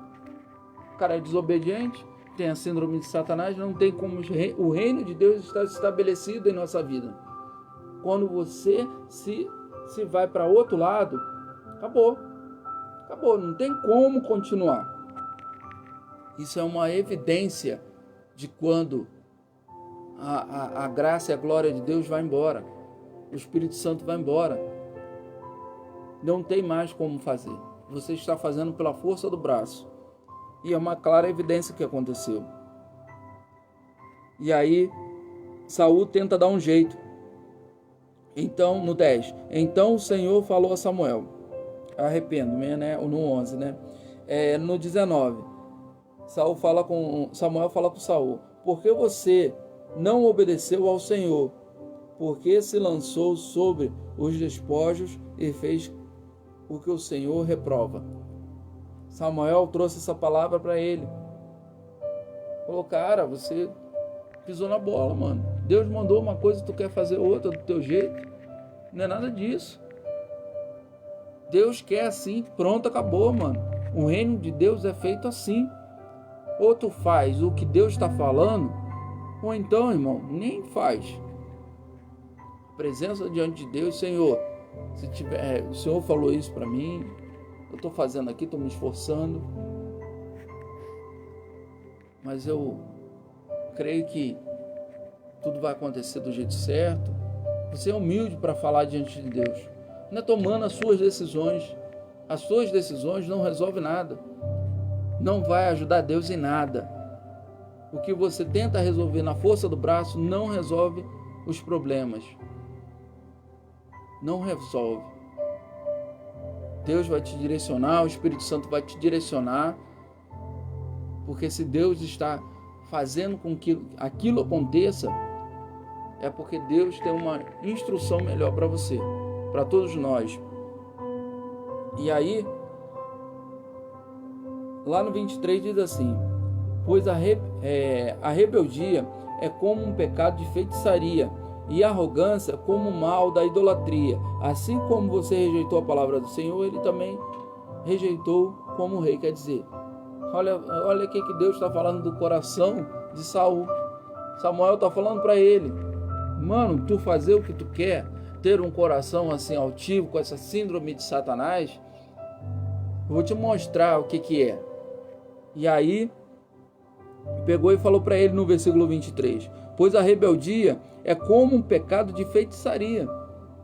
O cara é desobediente, tem a síndrome de Satanás, não tem como o reino de Deus estar estabelecido em nossa vida. Quando você se vai para outro lado, acabou, não tem como continuar. Isso é uma evidência de quando a graça e a glória de Deus vai embora, o Espírito Santo vai embora, não tem mais como fazer. Você está fazendo pela força do braço, e é uma clara evidência que aconteceu. E aí Saul tenta dar um jeito. Então, no 10, então o Senhor falou a Samuel, arrependo-me, né? No 11, né? No 19, Samuel fala com Saul, por que você não obedeceu ao Senhor? Porque se lançou sobre os despojos e fez o que o Senhor reprova. Samuel trouxe essa palavra para ele. Falou, cara, você pisou na bola, mano. Deus mandou uma coisa e tu quer fazer outra do teu jeito. Não é nada disso. Deus quer assim, pronto, acabou, mano. O reino de Deus é feito assim. Ou tu faz o que Deus está falando, ou então, irmão, nem faz. Presença diante de Deus, Senhor, o Senhor falou isso para mim, eu estou fazendo aqui, estou me esforçando, mas eu creio que tudo vai acontecer do jeito certo. Você é humilde para falar diante de Deus, não é tomando as suas decisões. As suas decisões não resolvem nada, não vai ajudar Deus em nada. O que você tenta resolver na força do braço não resolve os problemas, não resolve. Deus vai te direcionar, o Espírito Santo vai te direcionar, porque se Deus está fazendo com que aquilo aconteça, é porque Deus tem uma instrução melhor para você, para todos nós. E aí, lá no 23 diz assim, pois a rebeldia é como um pecado de feitiçaria, e a arrogância como o mal da idolatria. Assim como você rejeitou a palavra do Senhor, ele também rejeitou como rei. Quer dizer, olha o que Deus está falando do coração de Saul. Samuel está falando para ele, mano, tu fazer o que tu quer, ter um coração assim altivo, com essa síndrome de Satanás, eu vou te mostrar o que é. E aí, pegou e falou para ele no versículo 23, pois a rebeldia é como um pecado de feitiçaria.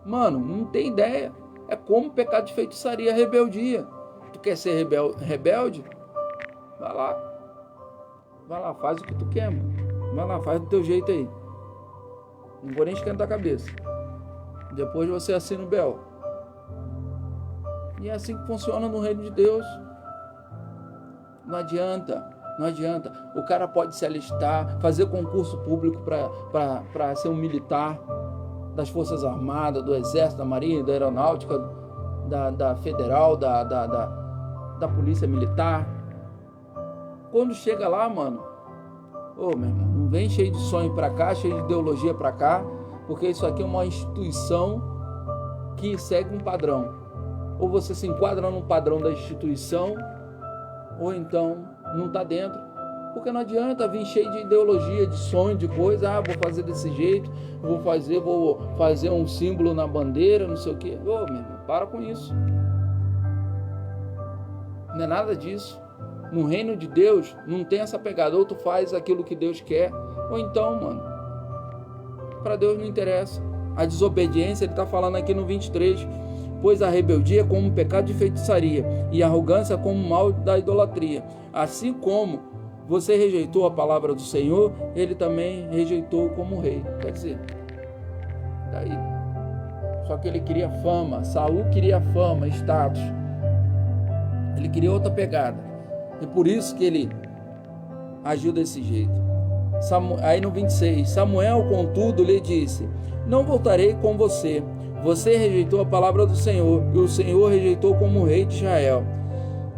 Mano, não tem ideia. É como um pecado de feitiçaria, a rebeldia. Tu quer ser rebelde? Vai lá, faz o que tu quer, mano. Vai lá, faz do teu jeito aí. Não vou nem esquentar a cabeça. Depois você assina o B.O. E é assim que funciona no reino de Deus. Não adianta. O cara pode se alistar, fazer concurso público para ser um militar das Forças Armadas, do Exército, da Marinha, da Aeronáutica, da Federal, da Polícia Militar. Quando chega lá, mano, meu irmão, não vem cheio de sonho para cá, cheio de ideologia para cá, porque isso aqui é uma instituição que segue um padrão. Ou você se enquadra no padrão da instituição, ou então não está dentro, porque não adianta vir cheio de ideologia, de sonho, de coisa, vou fazer desse jeito, vou fazer um símbolo na bandeira, não sei o que. Meu irmão, para com isso. Não é nada disso. No reino de Deus não tem essa pegada, ou tu faz aquilo que Deus quer, ou então, mano, para Deus não interessa. A desobediência, ele está falando aqui no 23, pois a rebeldia é como um pecado de feitiçaria, e a arrogância como o mal da idolatria. Assim como você rejeitou a palavra do Senhor, ele também rejeitou como rei. Quer dizer, daí, só que ele queria fama. Saul queria fama, status. Ele queria outra pegada. E por isso que ele agiu desse jeito. Aí no 26, Samuel, contudo, lhe disse: não voltarei com você. Você rejeitou a palavra do Senhor, e o Senhor rejeitou como rei de Israel.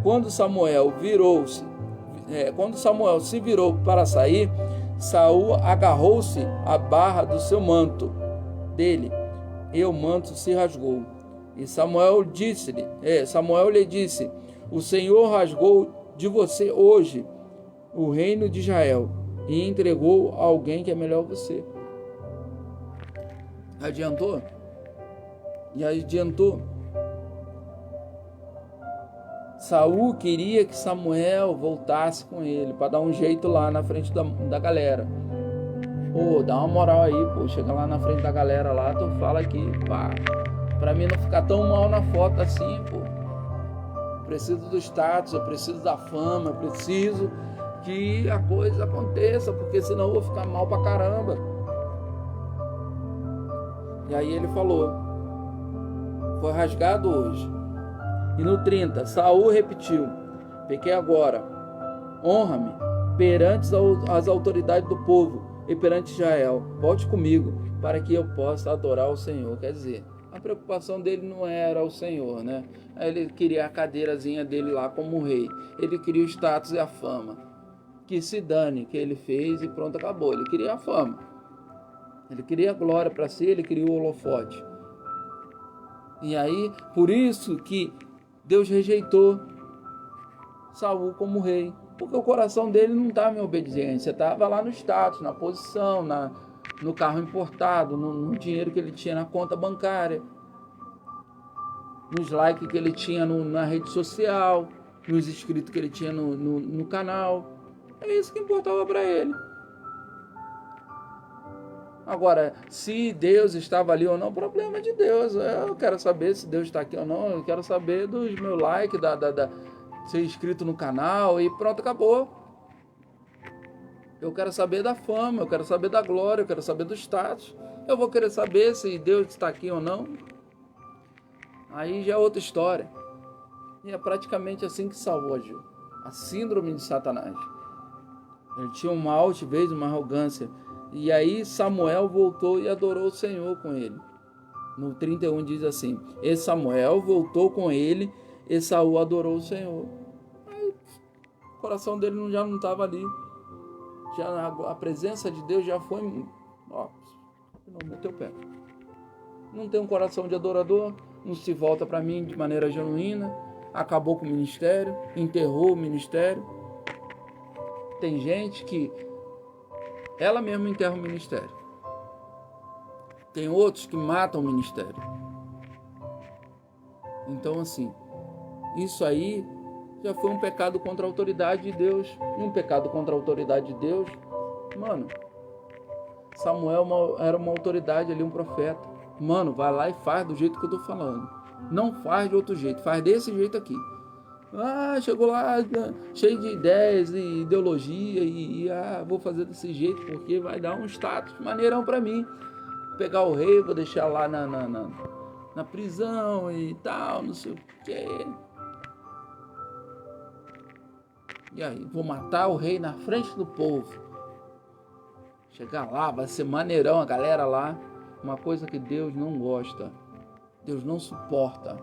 Quando Samuel se virou para sair, Saul agarrou-se à barra do seu manto dele, e o manto se rasgou. E Samuel lhe disse: o Senhor rasgou de você hoje o reino de Israel e entregou a alguém que é melhor que você. Adiantou? E adiantou. Saul queria que Samuel voltasse com ele para dar um jeito lá na frente da galera. Pô, dá uma moral aí, pô. Chega lá na frente da galera lá, tu fala aqui, pá. Pra mim não ficar tão mal na foto assim, pô. Eu preciso do status, eu preciso da fama, eu preciso que a coisa aconteça, porque senão eu vou ficar mal pra caramba. E aí ele falou: foi rasgado hoje. E no 30, Saul repetiu: pequei agora, honra-me perante as autoridades do povo e perante Israel. Volte comigo para que eu possa adorar o Senhor. Quer dizer, a preocupação dele não era o Senhor, né? Ele queria a cadeirazinha dele lá como rei. Ele queria o status e a fama. Que se dane, que ele fez e pronto, acabou. Ele queria a fama. Ele queria a glória para si, ele queria o holofote. E aí, por isso que Deus rejeitou Saul como rei. Porque o coração dele não estava em obediência, estava lá no status, na posição, no carro importado, no dinheiro que ele tinha na conta bancária, nos likes que ele tinha na rede social, nos inscritos que ele tinha no canal. É isso que importava para ele. Agora, se Deus estava ali ou não, problema de Deus. Eu quero saber se Deus está aqui ou não. Eu quero saber dos meus likes, ser inscrito no canal e pronto, acabou. Eu quero saber da fama, eu quero saber da glória, eu quero saber do status. Eu vou querer saber se Deus está aqui ou não. Aí já é outra história. E é praticamente assim que Saul agiu. A síndrome de Satanás. Ele tinha uma altivez, uma arrogância. E aí Samuel voltou e adorou o Senhor com ele. No 31 diz assim: e Samuel voltou com ele e Saul adorou o Senhor. Aí, o coração dele já não estava ali. Já a presença de Deus já foi. Ó, não meteu o pé. Não tem um coração de adorador, não se volta para mim de maneira genuína, acabou com o ministério, enterrou o ministério. Tem gente que ela mesma enterra o ministério. Tem outros que matam o ministério. Então, assim, isso aí já foi um pecado contra a autoridade de Deus. E um pecado contra a autoridade de Deus, mano, Samuel era uma autoridade ali, um profeta. Mano, vai lá e faz do jeito que eu tô falando. Não faz de outro jeito, faz desse jeito aqui. Ah, chegou lá cheio de ideias e ideologia e vou fazer desse jeito porque vai dar um status maneirão pra mim. Pegar o rei, vou deixar lá na prisão e tal, não sei o quê. E aí, vou matar o rei na frente do povo. Chegar lá, vai ser maneirão a galera lá. Uma coisa que Deus não gosta, Deus não suporta,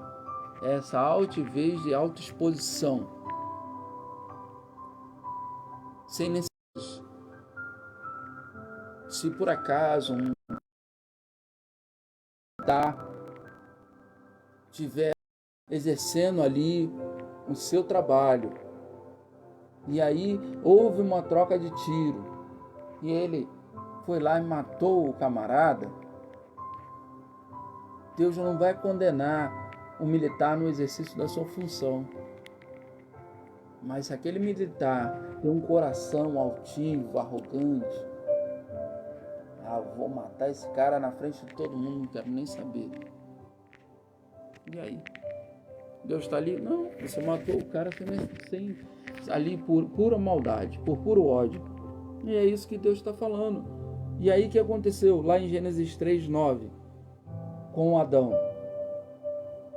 é essa altivez e autoexposição. Sem necessidade. Se por acaso estiver exercendo ali o seu trabalho, e aí houve uma troca de tiro, e ele foi lá e matou o camarada, Deus não vai condenar o militar no exercício da sua função. Mas se aquele militar tem um coração altivo, arrogante, vou matar esse cara na frente de todo mundo, não quero nem saber. E aí? Deus está ali? Não, você matou o cara sem ali por pura maldade, por puro ódio. E é isso que Deus está falando. E aí o que aconteceu? Lá em Gênesis 3:9, com Adão.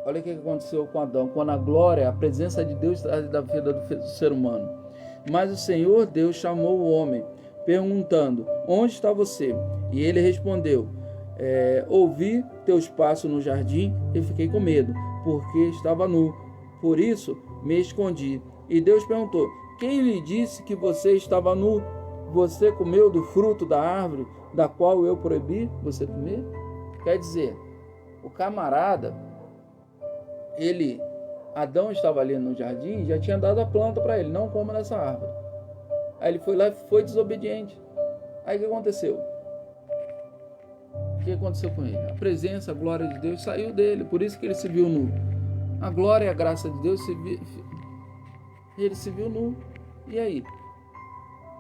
Olha o que aconteceu com Adão, quando a glória, a presença de Deus está da vida do ser humano. Mas o Senhor Deus chamou o homem, perguntando: onde está você? E ele respondeu: ouvi teus passos no jardim e fiquei com medo, porque estava nu. Por isso me escondi. E Deus perguntou: quem lhe disse que você estava nu? Você comeu do fruto da árvore da qual eu proibi você comer? Quer dizer, o camarada, Adão estava ali no jardim e já tinha dado a planta para ele: não coma dessa árvore. Aí ele foi lá e foi desobediente. Aí o que aconteceu? O que aconteceu com ele? A presença, a glória de Deus saiu dele, por isso que ele se viu nu. A glória e a graça de Deus ele se viu nu. E aí?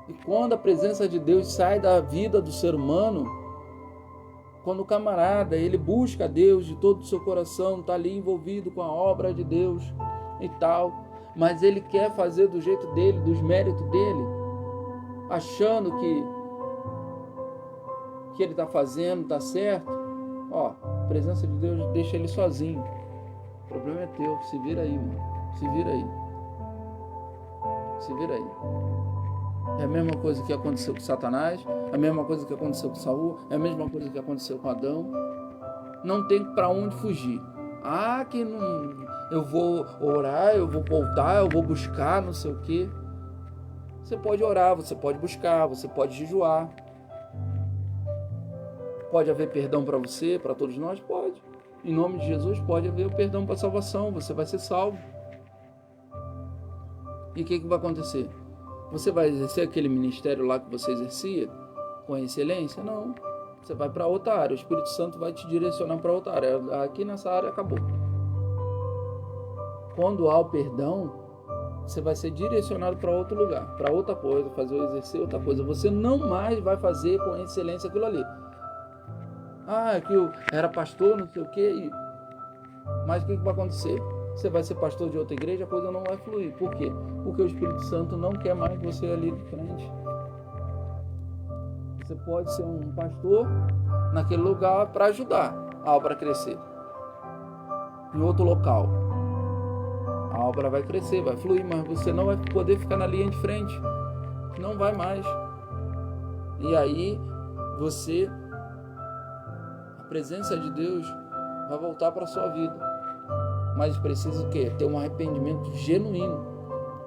E quando a presença de Deus sai da vida do ser humano, quando o camarada, ele busca a Deus de todo o seu coração, está ali envolvido com a obra de Deus e tal, mas ele quer fazer do jeito dele, dos méritos dele, achando que ele está fazendo, está certo, a presença de Deus deixa ele sozinho. O problema é teu, se vira aí, mano. Se vira aí. Se vira aí. É a mesma coisa que aconteceu com Satanás, é a mesma coisa que aconteceu com Saul, é a mesma coisa que aconteceu com Adão. Não tem para onde fugir. Que não, eu vou orar, eu vou voltar, eu vou buscar, não sei o quê. Você pode orar, você pode buscar, você pode jejuar. Pode haver perdão para você, para todos nós? Pode. Em nome de Jesus pode haver o perdão para a salvação, você vai ser salvo. E o que vai acontecer? Você vai exercer aquele ministério lá que você exercia com excelência? Não. Você vai para outra área. O Espírito Santo vai te direcionar para outra área. Aqui nessa área acabou. Quando há o perdão, você vai ser direcionado para outro lugar, para outra coisa, exercer outra coisa. Você não mais vai fazer com excelência aquilo ali. Que eu era pastor, não sei o quê. Mas o que vai acontecer? Você vai ser pastor de outra igreja, a coisa não vai fluir. Por quê? Porque o Espírito Santo não quer mais você ali de frente. Você pode ser um pastor naquele lugar para ajudar a obra a crescer. Em outro local, a obra vai crescer, vai fluir, mas você não vai poder ficar na linha de frente. Não vai mais. E aí, a presença de Deus vai voltar para a sua vida. Mas precisa o quê? Ter um arrependimento genuíno.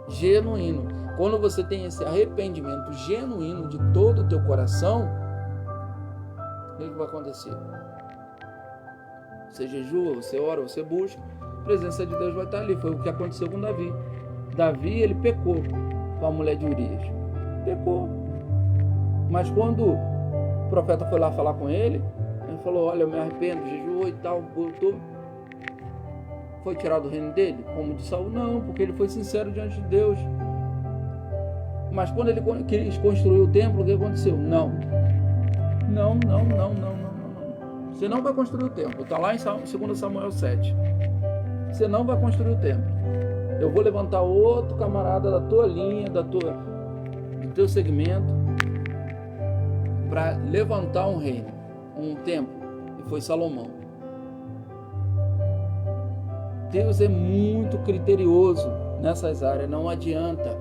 Genuíno. Quando você tem esse arrependimento genuíno de todo o teu coração, o que vai acontecer? Você jejua, você ora, você busca, a presença de Deus vai estar ali. Foi o que aconteceu com Davi. Davi, ele pecou com a mulher de Urias. Pecou. Mas quando o profeta foi lá falar com ele falou: olha, eu me arrependo, jejuou e tal, voltou. Foi tirado do reino dele, como de Saul? Não, porque ele foi sincero diante de Deus. Mas quando ele quis construir o templo, o que aconteceu? Não. Você não vai construir o templo. Está lá em 2 Samuel 7. Você não vai construir o templo. Eu vou levantar outro camarada da tua linha, do teu segmento, para levantar um reino, um templo. E foi Salomão. Deus é muito criterioso nessas áreas, não adianta.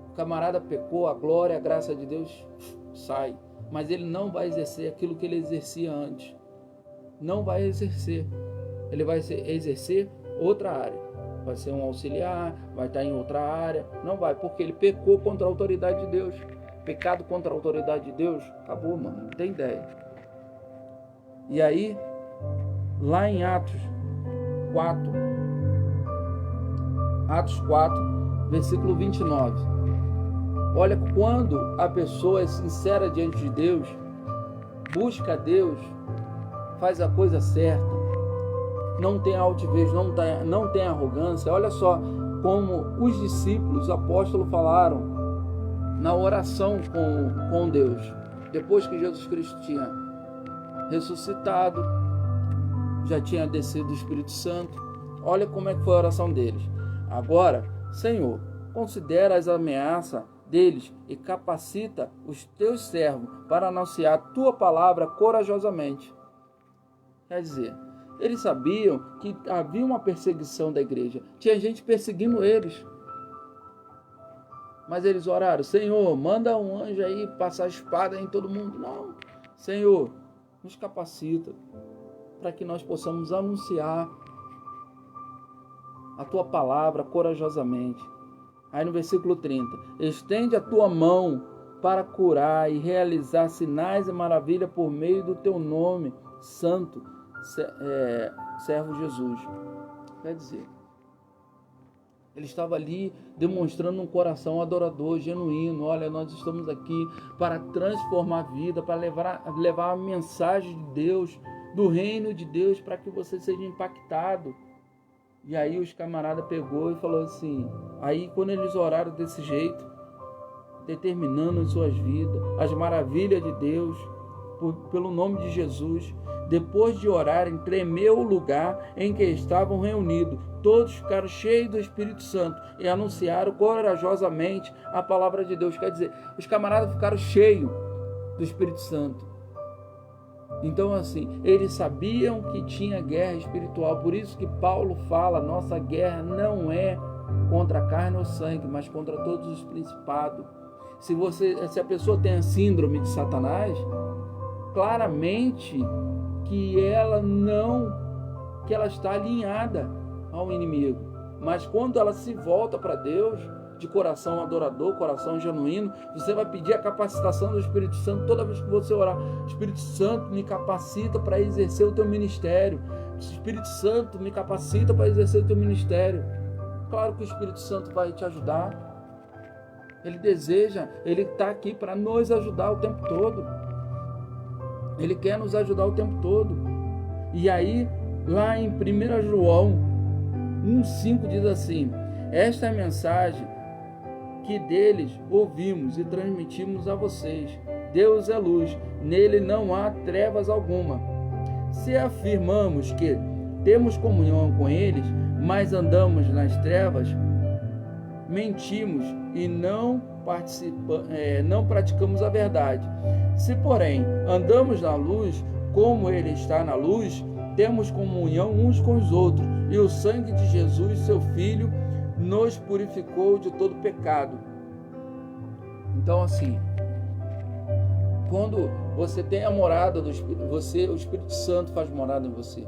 O camarada pecou, a glória, a graça de Deus sai, mas ele não vai exercer aquilo que ele exercia antes. Não vai exercer. Ele vai exercer outra área. Vai ser um auxiliar, vai estar em outra área. Não vai, porque ele pecou contra a autoridade de Deus. Pecado contra a autoridade de Deus, acabou, mano, não tem ideia. E aí, lá em Atos 4, versículo 29. Olha, quando a pessoa é sincera diante de Deus, busca a Deus, faz a coisa certa, não tem altivez, não tem arrogância. Olha só como os discípulos, os apóstolos falaram na oração com Deus, depois que Jesus Cristo tinha ressuscitado, já tinha descido o Espírito Santo. Olha como é que foi a oração deles. Agora, Senhor, considera as ameaças deles e capacita os teus servos para anunciar a tua palavra corajosamente. Quer dizer, eles sabiam que havia uma perseguição da igreja. Tinha gente perseguindo eles. Mas eles oraram: Senhor, manda um anjo aí passar a espada em todo mundo. Não, Senhor, nos capacita para que nós possamos anunciar a tua palavra corajosamente. Aí no versículo 30, estende a tua mão para curar e realizar sinais e maravilha por meio do teu nome santo, servo Jesus. Quer dizer, ele estava ali demonstrando um coração adorador, genuíno. Olha, nós estamos aqui para transformar a vida, para levar a mensagem de Deus, do reino de Deus, para que você seja impactado. E aí os camaradas pegou e falou assim, aí quando eles oraram desse jeito, determinando em suas vidas as maravilhas de Deus, pelo nome de Jesus, depois de orarem, tremeu o lugar em que estavam reunidos. Todos ficaram cheios do Espírito Santo e anunciaram corajosamente a palavra de Deus. Quer dizer, os camaradas ficaram cheios do Espírito Santo. Então assim, eles sabiam que tinha guerra espiritual. Por isso que Paulo fala, nossa guerra não é contra a carne ou sangue, mas contra todos os principados. Se a pessoa tem a síndrome de Satanás, claramente que ela está alinhada ao inimigo. Mas quando ela se volta para Deus, de coração adorador, coração genuíno, você vai pedir a capacitação do Espírito Santo toda vez que você orar. Espírito Santo, me capacita para exercer o teu ministério. Espírito Santo, me capacita para exercer o teu ministério. Claro que o Espírito Santo vai te ajudar. Ele deseja, ele está aqui para nos ajudar o tempo todo. Ele quer nos ajudar o tempo todo. E aí, lá em 1 João 1,5 diz assim: esta é a mensagem que deles ouvimos e transmitimos a vocês. Deus é luz, nele não há trevas alguma. Se afirmamos que temos comunhão com eles, mas andamos nas trevas, mentimos e não praticamos a verdade. Se, porém, andamos na luz, como ele está na luz, temos comunhão uns com os outros, e o sangue de Jesus, seu Filho, nos purificou de todo pecado. Então, assim, quando você tem a morada do Espírito, o Espírito Santo faz morada em você.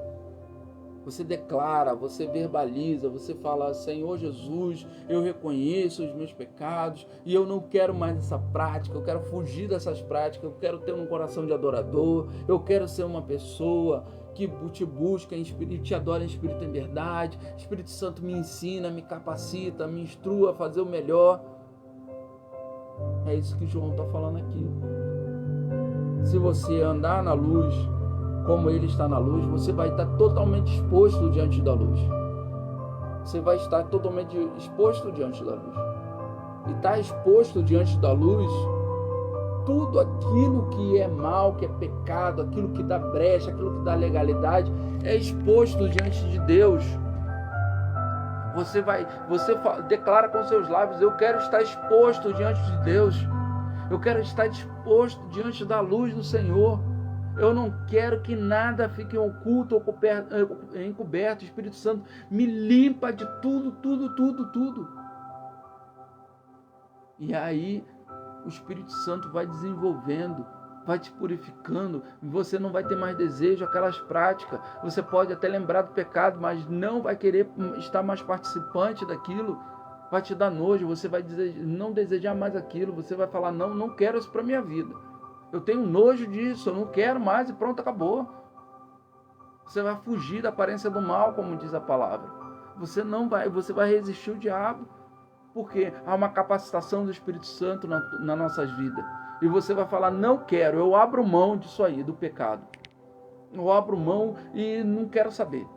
Você declara, você verbaliza, você fala: Senhor Jesus, eu reconheço os meus pecados e eu não quero mais essa prática, eu quero fugir dessas práticas, eu quero ter um coração de adorador, eu quero ser uma pessoa que te busca em espírito, te adora em espírito e em verdade. Espírito Santo me ensina, me capacita, me instrua a fazer o melhor. É isso que João está falando aqui. Se você andar na luz, como ele está na luz, você vai estar totalmente exposto diante da luz. Você vai estar totalmente exposto diante da luz. E estar exposto diante da luz, tudo aquilo que é mal, que é pecado, aquilo que dá brecha, aquilo que dá legalidade, é exposto diante de Deus. Você declara com seus lábios: eu quero estar exposto diante de Deus. Eu quero estar exposto diante da luz do Senhor. Eu não quero que nada fique oculto ou encoberto. O Espírito Santo me limpa de tudo, tudo, tudo, tudo. E aí o Espírito Santo vai desenvolvendo, vai te purificando. Você não vai ter mais desejo, aquelas práticas. Você pode até lembrar do pecado, mas não vai querer estar mais participante daquilo. Vai te dar nojo, você vai não desejar mais aquilo. Você vai falar: não quero isso para minha vida. Eu tenho nojo disso, eu não quero mais, e pronto, acabou. Você vai fugir da aparência do mal, como diz a palavra. Você vai resistir o diabo, porque há uma capacitação do Espírito Santo nas nossas vidas. E você vai falar: não quero, eu abro mão disso aí, do pecado. Eu abro mão e não quero saber.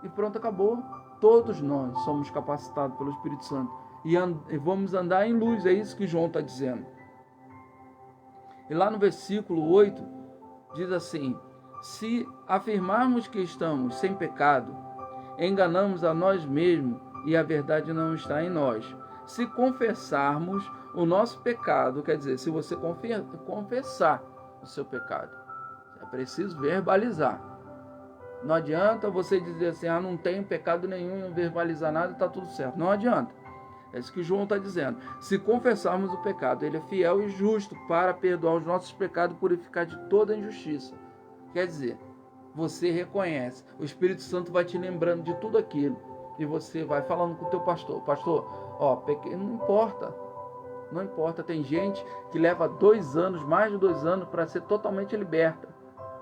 E pronto, acabou. Todos nós somos capacitados pelo Espírito Santo. E vamos andar em luz, é isso que João está dizendo. E lá no versículo 8, diz assim: se afirmarmos que estamos sem pecado, enganamos a nós mesmos e a verdade não está em nós. Se confessarmos o nosso pecado, quer dizer, se você confessar o seu pecado, é preciso verbalizar. Não adianta você dizer assim: não tenho pecado nenhum, não verbalizar nada, está tudo certo. Não adianta. É isso que João está dizendo. Se confessarmos o pecado, ele é fiel e justo para perdoar os nossos pecados e purificar de toda injustiça. Quer dizer, você reconhece, o Espírito Santo vai te lembrando de tudo aquilo. E você vai falando com o teu pastor. Pastor, pequei, não importa. Tem gente que leva 2 anos, mais de 2 anos, para ser totalmente liberta.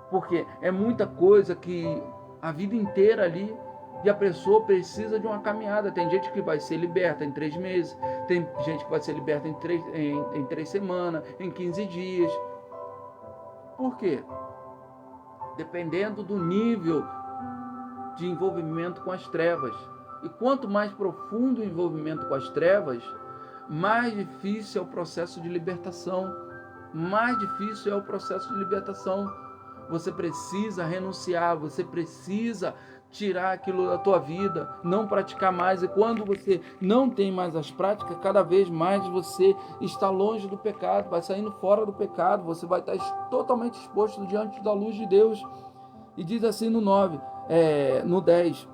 Porque é muita coisa que a vida inteira ali, e a pessoa precisa de uma caminhada. Tem gente que vai ser liberta em 3 meses, tem gente que vai ser liberta em 3 semanas, em 15 dias. Por quê? Dependendo do nível de envolvimento com as trevas. E quanto mais profundo o envolvimento com as trevas, mais difícil é o processo de libertação. Mais difícil é o processo de libertação. Você precisa renunciar, você precisa tirar aquilo da tua vida, não praticar mais. E quando você não tem mais as práticas, cada vez mais você está longe do pecado, vai saindo fora do pecado, você vai estar totalmente exposto diante da luz de Deus. E diz assim no 10,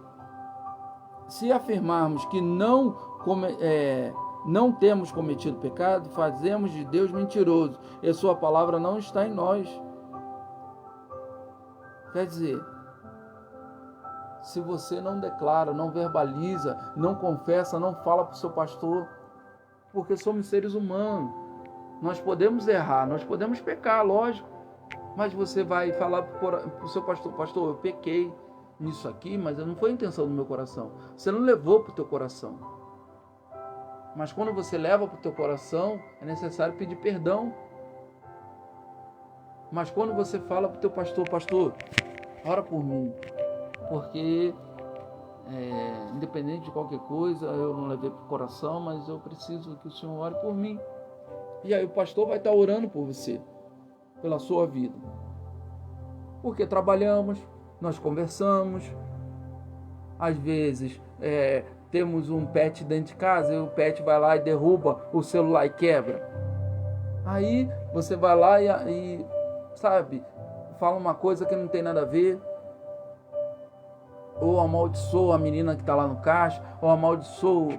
se afirmarmos que não temos cometido pecado, fazemos de Deus mentiroso, e sua palavra não está em nós. Quer dizer, se você não declara, não verbaliza, não confessa, não fala para o seu pastor, porque somos seres humanos, nós podemos errar, nós podemos pecar, lógico, mas você vai falar para o seu pastor, pastor, eu pequei nisso aqui, mas não foi a intenção do meu coração. Você não levou para o teu coração. Mas quando você leva para o teu coração, é necessário pedir perdão. Mas quando você fala para o teu pastor, pastor, ora por mim, porque independente de qualquer coisa, eu não levei para o coração, mas eu preciso que o Senhor ore por mim. E aí o pastor vai estar orando por você, pela sua vida. Porque trabalhamos, nós conversamos, às vezes temos um pet dentro de casa e o pet vai lá e derruba o celular e quebra. Aí você vai lá e sabe, fala uma coisa que não tem nada a ver, ou amaldiçoa a menina que está lá no caixa, ou amaldiçoa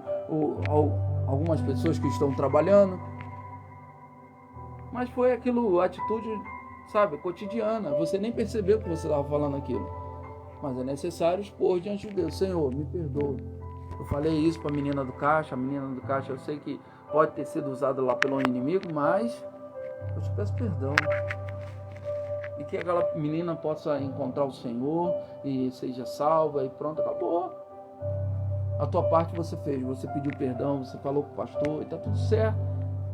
algumas pessoas que estão trabalhando. Mas foi aquilo, atitude, sabe, cotidiana. Você nem percebeu que você estava falando aquilo. Mas é necessário expor diante de Deus. Senhor, me perdoa. Eu falei isso para a menina do caixa. A menina do caixa, eu sei que pode ter sido usada lá pelo inimigo, mas eu te peço perdão. E que aquela menina possa encontrar o Senhor e seja salva e pronto, acabou. A tua parte você fez, você pediu perdão, você falou com o pastor e está tudo certo.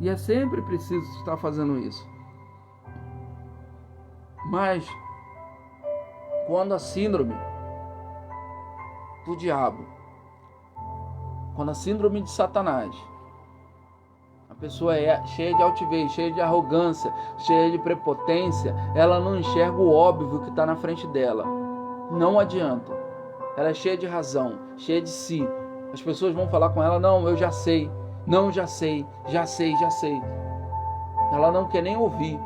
E é sempre preciso estar fazendo isso. Mas quando a síndrome do diabo, quando a síndrome de Satanás, a pessoa é cheia de altivez, cheia de arrogância, cheia de prepotência, ela não enxerga o óbvio que está na frente dela. Não adianta. Ela é cheia de razão, cheia de si. As pessoas vão falar com ela, não, eu já sei. Não, já sei. Ela não quer nem ouvir.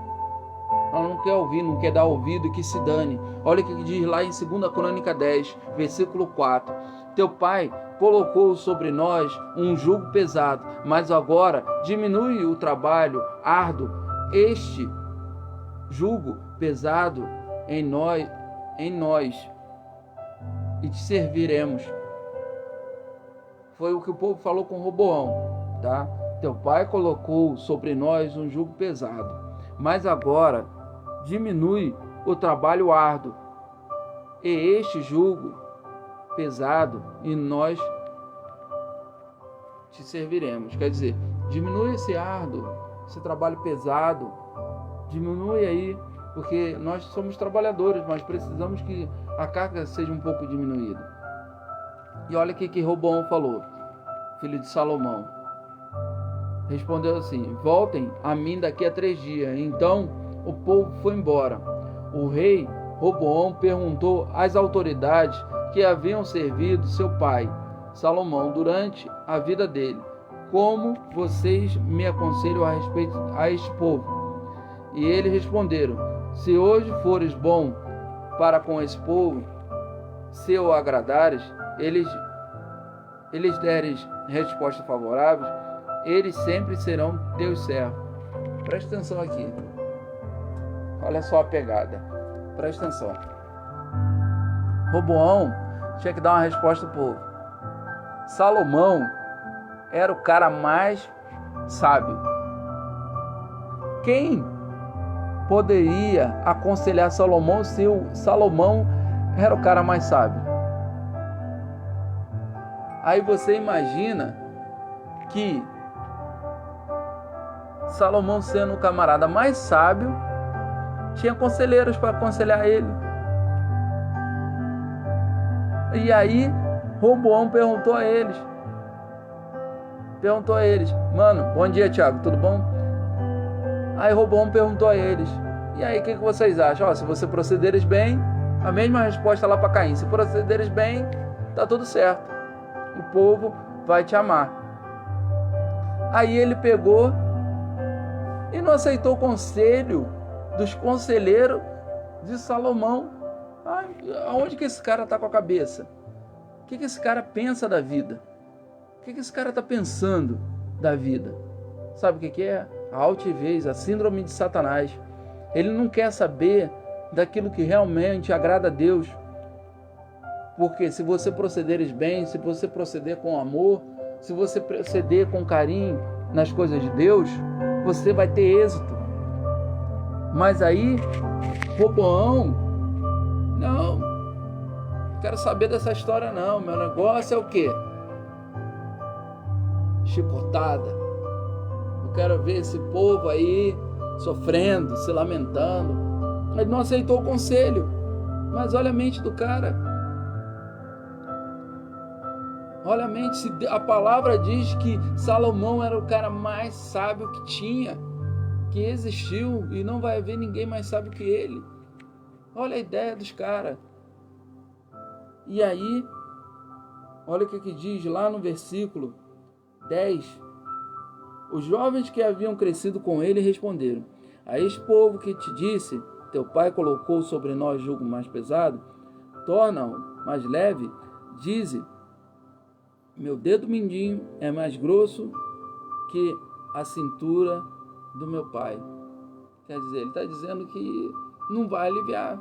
Ela não quer ouvir, não quer dar ouvido e que se dane. Olha o que diz lá em 2 Crônica 10, versículo 4. Teu pai colocou sobre nós um jugo pesado, mas agora diminui o trabalho árduo. Este jugo pesado em nós e te serviremos. Foi o que o povo falou com Roboão, tá? Teu pai colocou sobre nós um jugo pesado, mas agora diminui o trabalho árduo e este jugo pesado e nós te serviremos. Quer dizer, diminui esse árduo, esse trabalho pesado, diminui aí, porque nós somos trabalhadores, mas precisamos que a carga seja um pouco diminuída. E olha o que Roboão falou, filho de Salomão. Respondeu assim: voltem a mim daqui a 3 dias. Então o povo foi embora. O rei Roboão perguntou às autoridades que haviam servido seu pai Salomão durante a vida dele: como vocês me aconselham a respeito a este povo? E eles responderam: se hoje fores bom para com esse povo, se o agradares, eles deres respostas favoráveis, eles sempre serão teus servos. Presta atenção aqui. Olha só a pegada. Presta atenção. Roboão tinha que dar uma resposta pro povo. Salomão era o cara mais sábio. Quem poderia aconselhar Salomão se o Salomão era o cara mais sábio? Aí você imagina que Salomão, sendo o camarada mais sábio, tinha conselheiros para aconselhar ele. E aí Roboão perguntou a eles, mano, bom dia, Thiago, tudo bom? Aí Roboão perguntou a eles, e aí, o que vocês acham? Se você procederes bem, a mesma resposta lá para Caim, se procederes bem, tá tudo certo, o povo vai te amar. Aí ele pegou e não aceitou o conselho dos conselheiros de Salomão. Aonde que esse cara tá com a cabeça? O que esse cara pensa da vida? O que esse cara tá pensando da vida? Sabe o que é? A altivez, a síndrome de Satanás. Ele não quer saber daquilo que realmente agrada a Deus. Porque se você procederes bem, se você proceder com amor, se você proceder com carinho nas coisas de Deus, você vai ter êxito. Mas aí, Roboão, não quero saber dessa história não, meu negócio é o quê? Chicotada. Eu quero ver esse povo aí sofrendo, se lamentando. Ele não aceitou o conselho. Mas olha a mente do cara. Olha a mente, a palavra diz que Salomão era o cara mais sábio que tinha, que existiu, e não vai haver ninguém mais sábio que ele. Olha a ideia dos caras. E aí, olha o que diz lá no versículo 10. Os jovens que haviam crescido com ele responderam: a este povo que te disse, teu pai colocou sobre nós jugo mais pesado, torna-o mais leve. Dize, meu dedo mindinho é mais grosso que a cintura do meu pai. Quer dizer, ele está dizendo que não vai aliviar.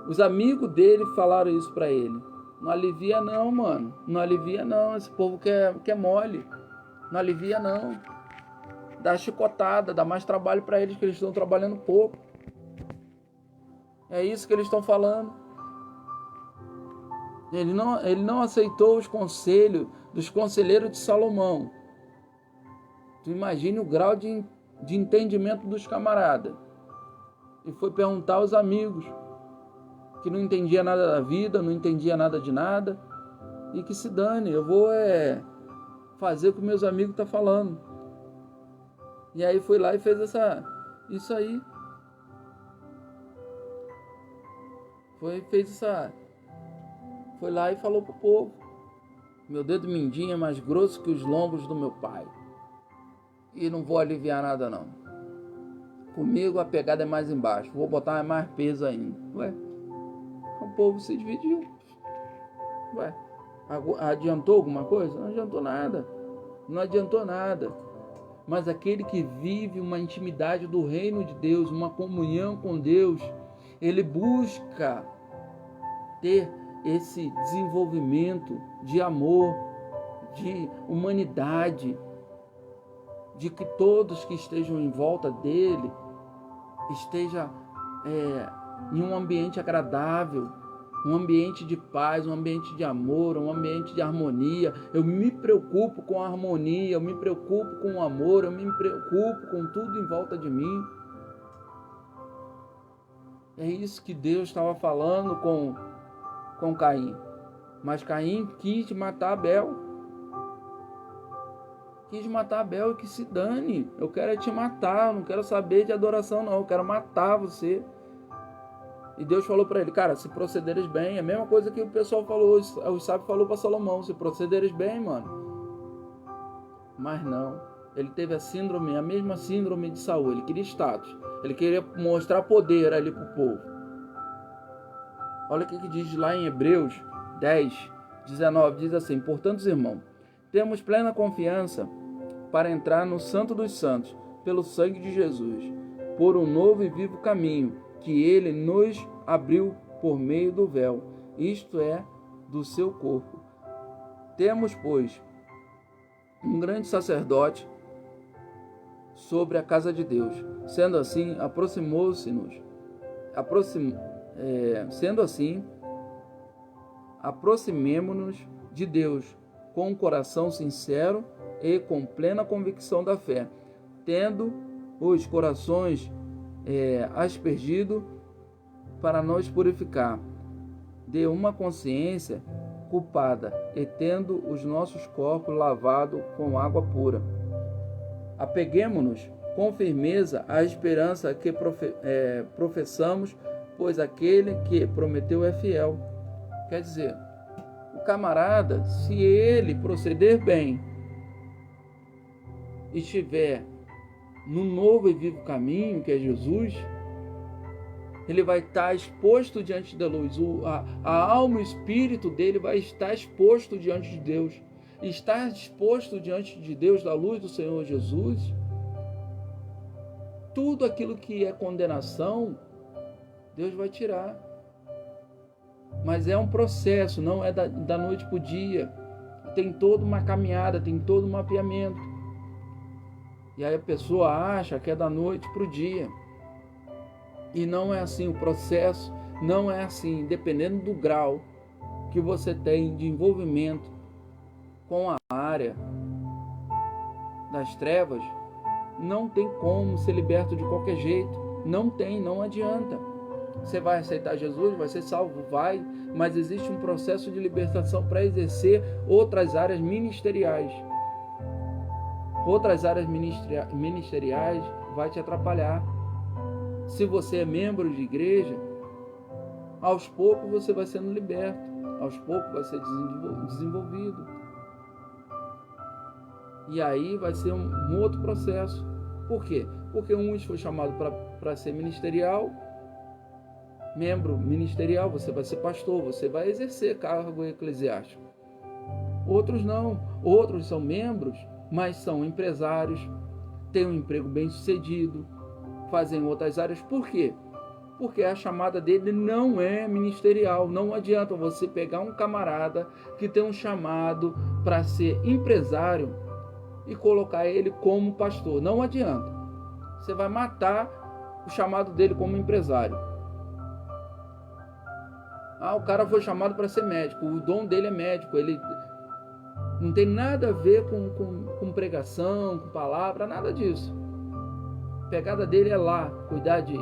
Os amigos dele falaram isso para ele. Não alivia não, mano. Não alivia não. Esse povo quer mole. Não alivia não. Dá chicotada, dá mais trabalho para eles, que eles estão trabalhando pouco. É isso que eles estão falando. Ele não aceitou os conselhos dos conselheiros de Salomão. Tu imagine o grau de entendimento dos camaradas. E foi perguntar aos amigos, que não entendia nada da vida, não entendia nada de nada, e que se dane, eu vou fazer o que meus amigos estão falando. E aí foi lá e fez isso aí. Foi lá e falou pro povo: meu dedo mindinho é mais grosso que os lombos do meu pai. E não vou aliviar nada não. Comigo a pegada é mais embaixo. Vou botar mais peso ainda. O povo se dividiu. Adiantou alguma coisa? Não adiantou nada. Não adiantou nada. Mas aquele que vive uma intimidade do reino de Deus, uma comunhão com Deus, ele busca ter esse desenvolvimento de amor, de humanidade, de que todos que estejam em volta dele estejam em um ambiente agradável, um ambiente de paz, um ambiente de amor, um ambiente de harmonia. Eu me preocupo com a harmonia, eu me preocupo com o amor, eu me preocupo com tudo em volta de mim. É isso que Deus estava falando com Caim. Mas Caim quis matar Abel. Quis matar Abel e que se dane. Eu quero te matar, eu não quero saber de adoração não, eu quero matar você. E Deus falou para ele: cara, se procederes bem, é a mesma coisa que o pessoal falou, os sábios falou para Salomão: se procederes bem, mano. Mas não, ele teve a mesma síndrome de Saul. Ele queria status, ele queria mostrar poder ali pro povo. Olha o que diz lá em Hebreus 10, 19, diz assim: portanto, irmão, Temos plena confiança para entrar no Santo dos Santos, pelo sangue de Jesus, por um novo e vivo caminho que ele nos abriu por meio do véu, isto é, do seu corpo. Temos, pois, um grande sacerdote sobre a casa de Deus. Sendo assim, aproximemo-nos de Deus com um coração sincero e com plena convicção da fé, tendo os corações aspergidos para nos purificar de uma consciência culpada e tendo os nossos corpos lavados com água pura. Apeguemo-nos com firmeza à esperança que professamos, pois aquele que prometeu é fiel. Quer dizer, o camarada, se ele proceder bem, estiver no novo e vivo caminho, que é Jesus, ele vai estar exposto diante da luz. A alma e o espírito dele vai estar exposto diante de Deus. Estar exposto diante de Deus, da luz do Senhor Jesus, tudo aquilo que é condenação, Deus vai tirar. Mas é um processo, não é da noite para o dia. Tem toda uma caminhada, tem todo um mapeamento. E aí a pessoa acha que é da noite para o dia. E não é assim, o processo não é assim, dependendo do grau que você tem de envolvimento com a área das trevas, não tem como ser liberto de qualquer jeito. Não tem, não adianta. Você vai aceitar Jesus, vai ser salvo, vai, mas existe um processo de libertação para exercer outras áreas ministeriais. Outras áreas ministeriais vai te atrapalhar. Se você é membro de igreja, aos poucos você vai sendo liberto, aos poucos vai ser desenvolvido. E aí vai ser um outro processo. Por quê? Porque uns foi chamado para ser ministerial, membro ministerial, você vai ser pastor, você vai exercer cargo eclesiástico. Outros não, outros são membros, mas são empresários, têm um emprego bem sucedido, fazem outras áreas. Por quê? Porque a chamada dele não é ministerial. Não adianta você pegar um camarada que tem um chamado para ser empresário e colocar ele como pastor. Não adianta. Você vai matar o chamado dele como empresário. O cara foi chamado para ser médico, o dom dele é médico, ele não tem nada a ver com pregação, com palavra, nada disso. A pegada dele é lá, cuidar de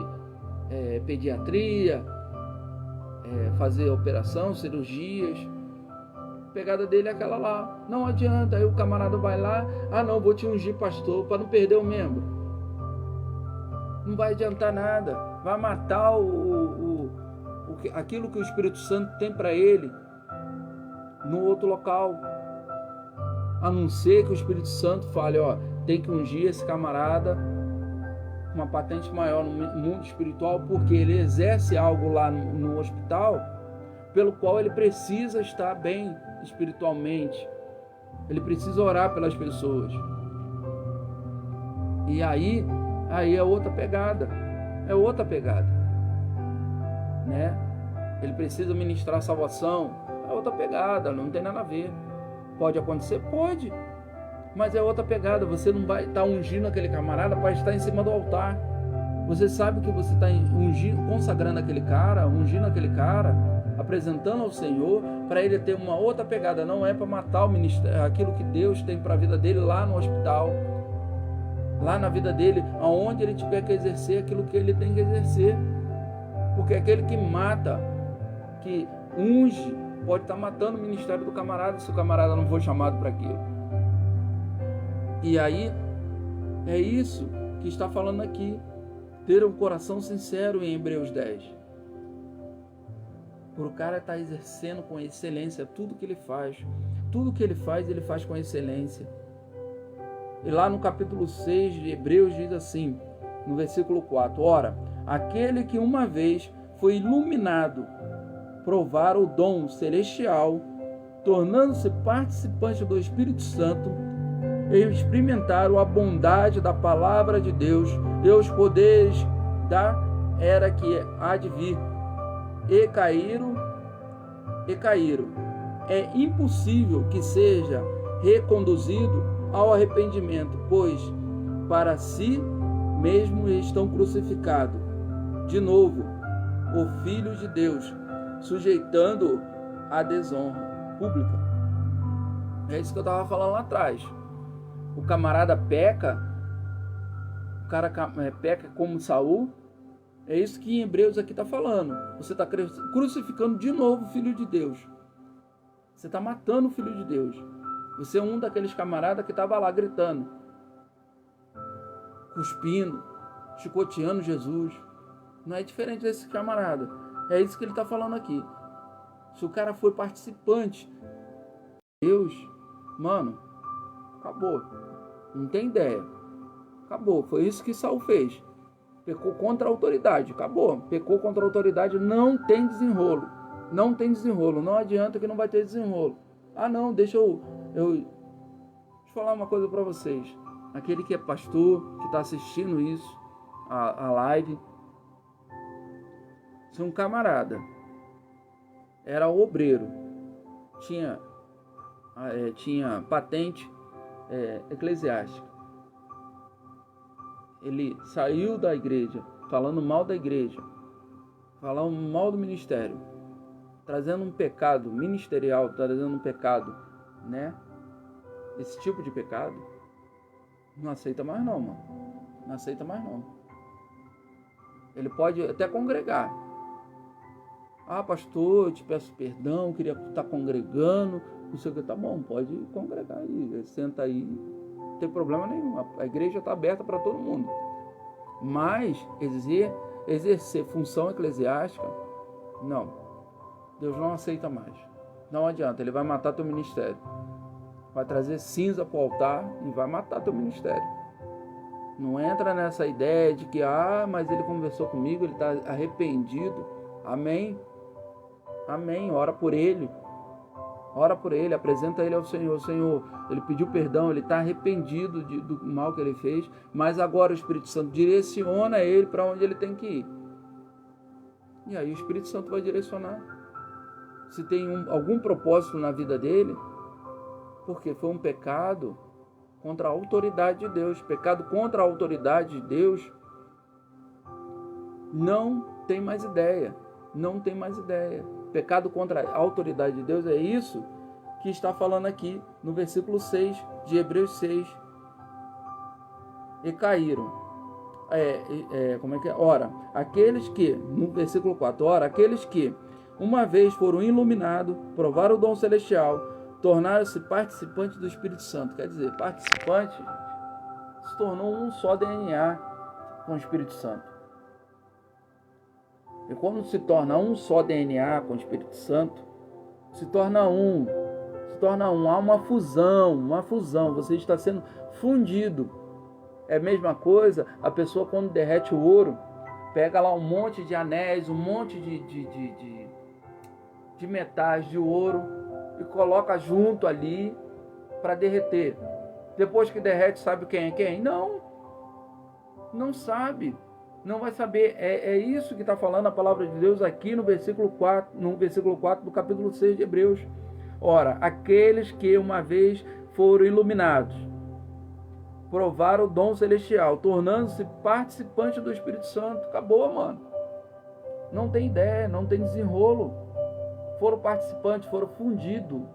pediatria, fazer operação, cirurgias. A pegada dele é aquela lá. Não adianta, aí o camarada vai lá, não, vou te ungir pastor para não perder o membro. Não vai adiantar nada, vai matar aquilo que o Espírito Santo tem para ele no outro local. A não ser que o Espírito Santo fale, tem que ungir esse camarada, uma patente maior no mundo espiritual, porque ele exerce algo lá no hospital, pelo qual ele precisa estar bem espiritualmente, ele precisa orar pelas pessoas. E aí é outra pegada, né? Ele precisa ministrar salvação, é outra pegada, não tem nada a ver. Pode acontecer? Pode, mas é outra pegada. Você não vai estar ungindo aquele camarada para estar em cima do altar. Você sabe que você está ungindo, consagrando aquele cara, ungindo aquele cara, apresentando ao Senhor, para ele ter uma outra pegada. Não é para matar aquilo que Deus tem para a vida dele lá no hospital, lá na vida dele, aonde ele tiver que exercer aquilo que ele tem que exercer. Porque aquele que mata, que unge, pode estar matando o ministério do camarada, se o camarada não for chamado para aquilo. E aí, é isso que está falando aqui. Ter um coração sincero em Hebreus 10. Por o cara estar exercendo com excelência tudo que ele faz. Tudo que ele faz com excelência. E lá no capítulo 6 de Hebreus diz assim, no versículo 4, ora, aquele que uma vez foi iluminado, provar o dom celestial tornando-se participantes do Espírito Santo, experimentaram a bondade da palavra de Deus e os poderes da era que há de vir, e caíram. É impossível que seja reconduzido ao arrependimento, pois para si mesmo estão crucificados. De novo, o Filho de Deus, sujeitando a desonra pública. É isso que eu estava falando lá atrás. O camarada peca, o cara peca como Saul. É isso que em Hebreus aqui está falando. Você está crucificando de novo o Filho de Deus. Você está matando o Filho de Deus. Você é um daqueles camaradas que estava lá gritando, cuspindo, chicoteando Jesus. Não é diferente desse camarada. É isso que ele está falando aqui. Se o cara foi participante, Deus, mano, acabou. Não tem ideia. Acabou. Foi isso que Saul fez. Pecou contra a autoridade. Acabou. Pecou contra a autoridade. Não tem desenrolo. Não tem desenrolo. Não adianta que não vai ter desenrolo. Ah, não. Deixa eu falar uma coisa para vocês. Aquele que é pastor, que está assistindo isso, a live. Se um camarada era obreiro, tinha patente eclesiástica, ele saiu da igreja, falando mal da igreja, falando mal do ministério, trazendo um pecado ministerial, trazendo um pecado, né? Esse tipo de pecado, não aceita mais não, mano. Não aceita mais não. Ele pode até congregar. Ah, pastor, eu te peço perdão, queria estar congregando, não sei o que, tá bom, pode congregar aí, senta aí. Não tem problema nenhum, a igreja está aberta para todo mundo. Mas exercer função eclesiástica, não. Deus não aceita mais. Não adianta, ele vai matar teu ministério. Vai trazer cinza para o altar e vai matar teu ministério. Não entra nessa ideia de que, mas ele conversou comigo, ele está arrependido. Amém? Amém. Ora por ele. Ora por ele, apresenta ele ao Senhor. Senhor, ele pediu perdão, ele está arrependido do mal que ele fez, mas agora o Espírito Santo direciona ele para onde ele tem que ir. E aí o Espírito Santo vai direcionar. Se tem algum propósito na vida dele, porque foi um pecado contra a autoridade de Deus. Pecado contra a autoridade de Deus, não tem mais ideia. Não tem mais ideia. Pecado contra a autoridade de Deus é isso que está falando aqui no versículo 6 de Hebreus 6. E caíram. Como é que é? Ora, aqueles que, no versículo 4, ora, aqueles que uma vez foram iluminados, provaram o dom celestial, tornaram-se participantes do Espírito Santo. Quer dizer, participante, gente, se tornou um só DNA com o Espírito Santo. E quando se torna um só DNA com o Espírito Santo, se torna um, há uma fusão, você está sendo fundido. É a mesma coisa, a pessoa quando derrete o ouro, pega lá um monte de anéis, um monte de metais de ouro e coloca junto ali para derreter. Depois que derrete, sabe quem é quem? Não sabe. Não vai saber. É isso que está falando a palavra de Deus aqui no versículo 4 do capítulo 6 de Hebreus. Ora, aqueles que uma vez foram iluminados, provaram o dom celestial, tornando-se participantes do Espírito Santo. Acabou, mano. Não tem ideia, não tem desenrolo. Foram participantes, foram fundido.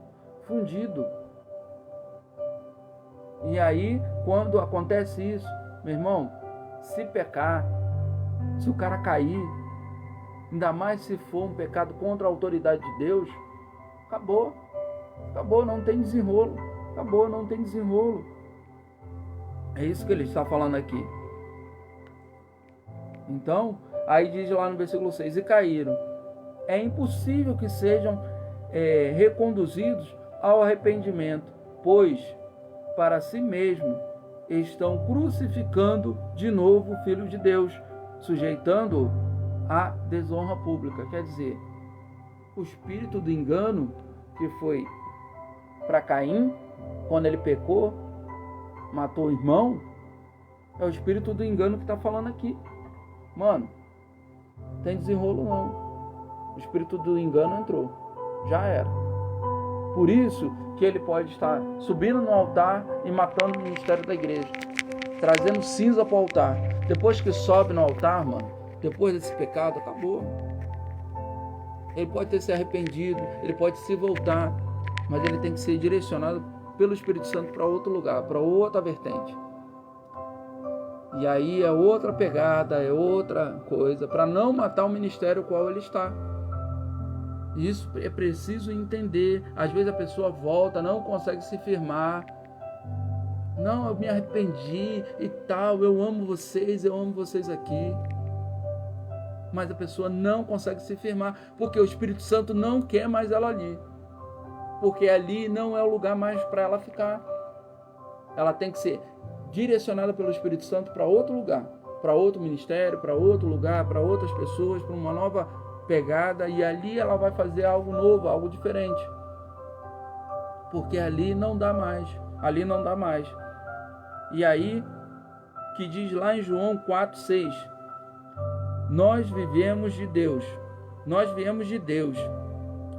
E aí, quando acontece isso, meu irmão, se pecar, se o cara cair, ainda mais se for um pecado contra a autoridade de Deus, acabou, não tem desenrolo, não tem desenrolo. É isso que ele está falando aqui. Então, aí diz lá no versículo 6, e caíram. É impossível que sejam reconduzidos ao arrependimento, pois para si mesmo estão crucificando de novo o Filho de Deus, sujeitando-o à desonra pública. Quer dizer, o espírito do engano que foi para Caim, quando ele pecou, matou o irmão, é o espírito do engano que está falando aqui. Mano, tem desenrolo não. O espírito do engano entrou. Já era. Por isso que ele pode estar subindo no altar e matando o ministério da igreja. Trazendo cinza para o altar. Depois que sobe no altar, mano, depois desse pecado, acabou. Ele pode ter se arrependido, ele pode se voltar, mas ele tem que ser direcionado pelo Espírito Santo para outro lugar, para outra vertente. E aí é outra pegada, é outra coisa, para não matar o ministério qual ele está. Isso é preciso entender. Às vezes a pessoa volta, não consegue se firmar. Não, eu me arrependi e tal, eu amo vocês aqui. Mas a pessoa não consegue se firmar, porque o Espírito Santo não quer mais ela ali. Porque ali não é o lugar mais para ela ficar. Ela tem que ser direcionada pelo Espírito Santo para outro lugar, para outro ministério, para outro lugar, para outras pessoas, para uma nova pegada, e ali ela vai fazer algo novo, algo diferente. Porque ali não dá mais. Ali não dá mais. E aí, que diz lá em João 4,6, nós viemos de Deus,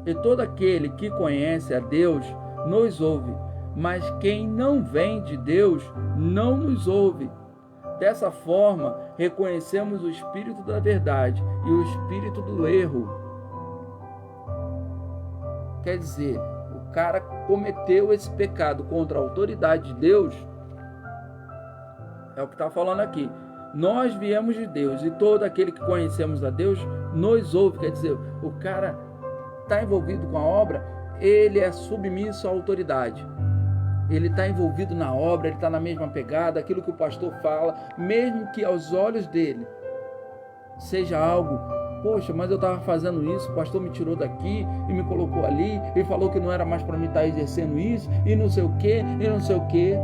e todo aquele que conhece a Deus nos ouve, mas quem não vem de Deus não nos ouve. Dessa forma, reconhecemos o espírito da verdade e o espírito do erro. Quer dizer, o cara cometeu esse pecado contra a autoridade de Deus. É o que está falando aqui. Nós viemos de Deus e todo aquele que conhecemos a Deus nos ouve. Quer dizer, o cara está envolvido com a obra, ele é submisso à autoridade. Ele está envolvido na obra, ele está na mesma pegada, aquilo que o pastor fala, mesmo que aos olhos dele seja algo, poxa, mas eu estava fazendo isso, o pastor me tirou daqui e me colocou ali, e falou que não era mais para mim estar exercendo isso, e não sei o que, e não sei o que.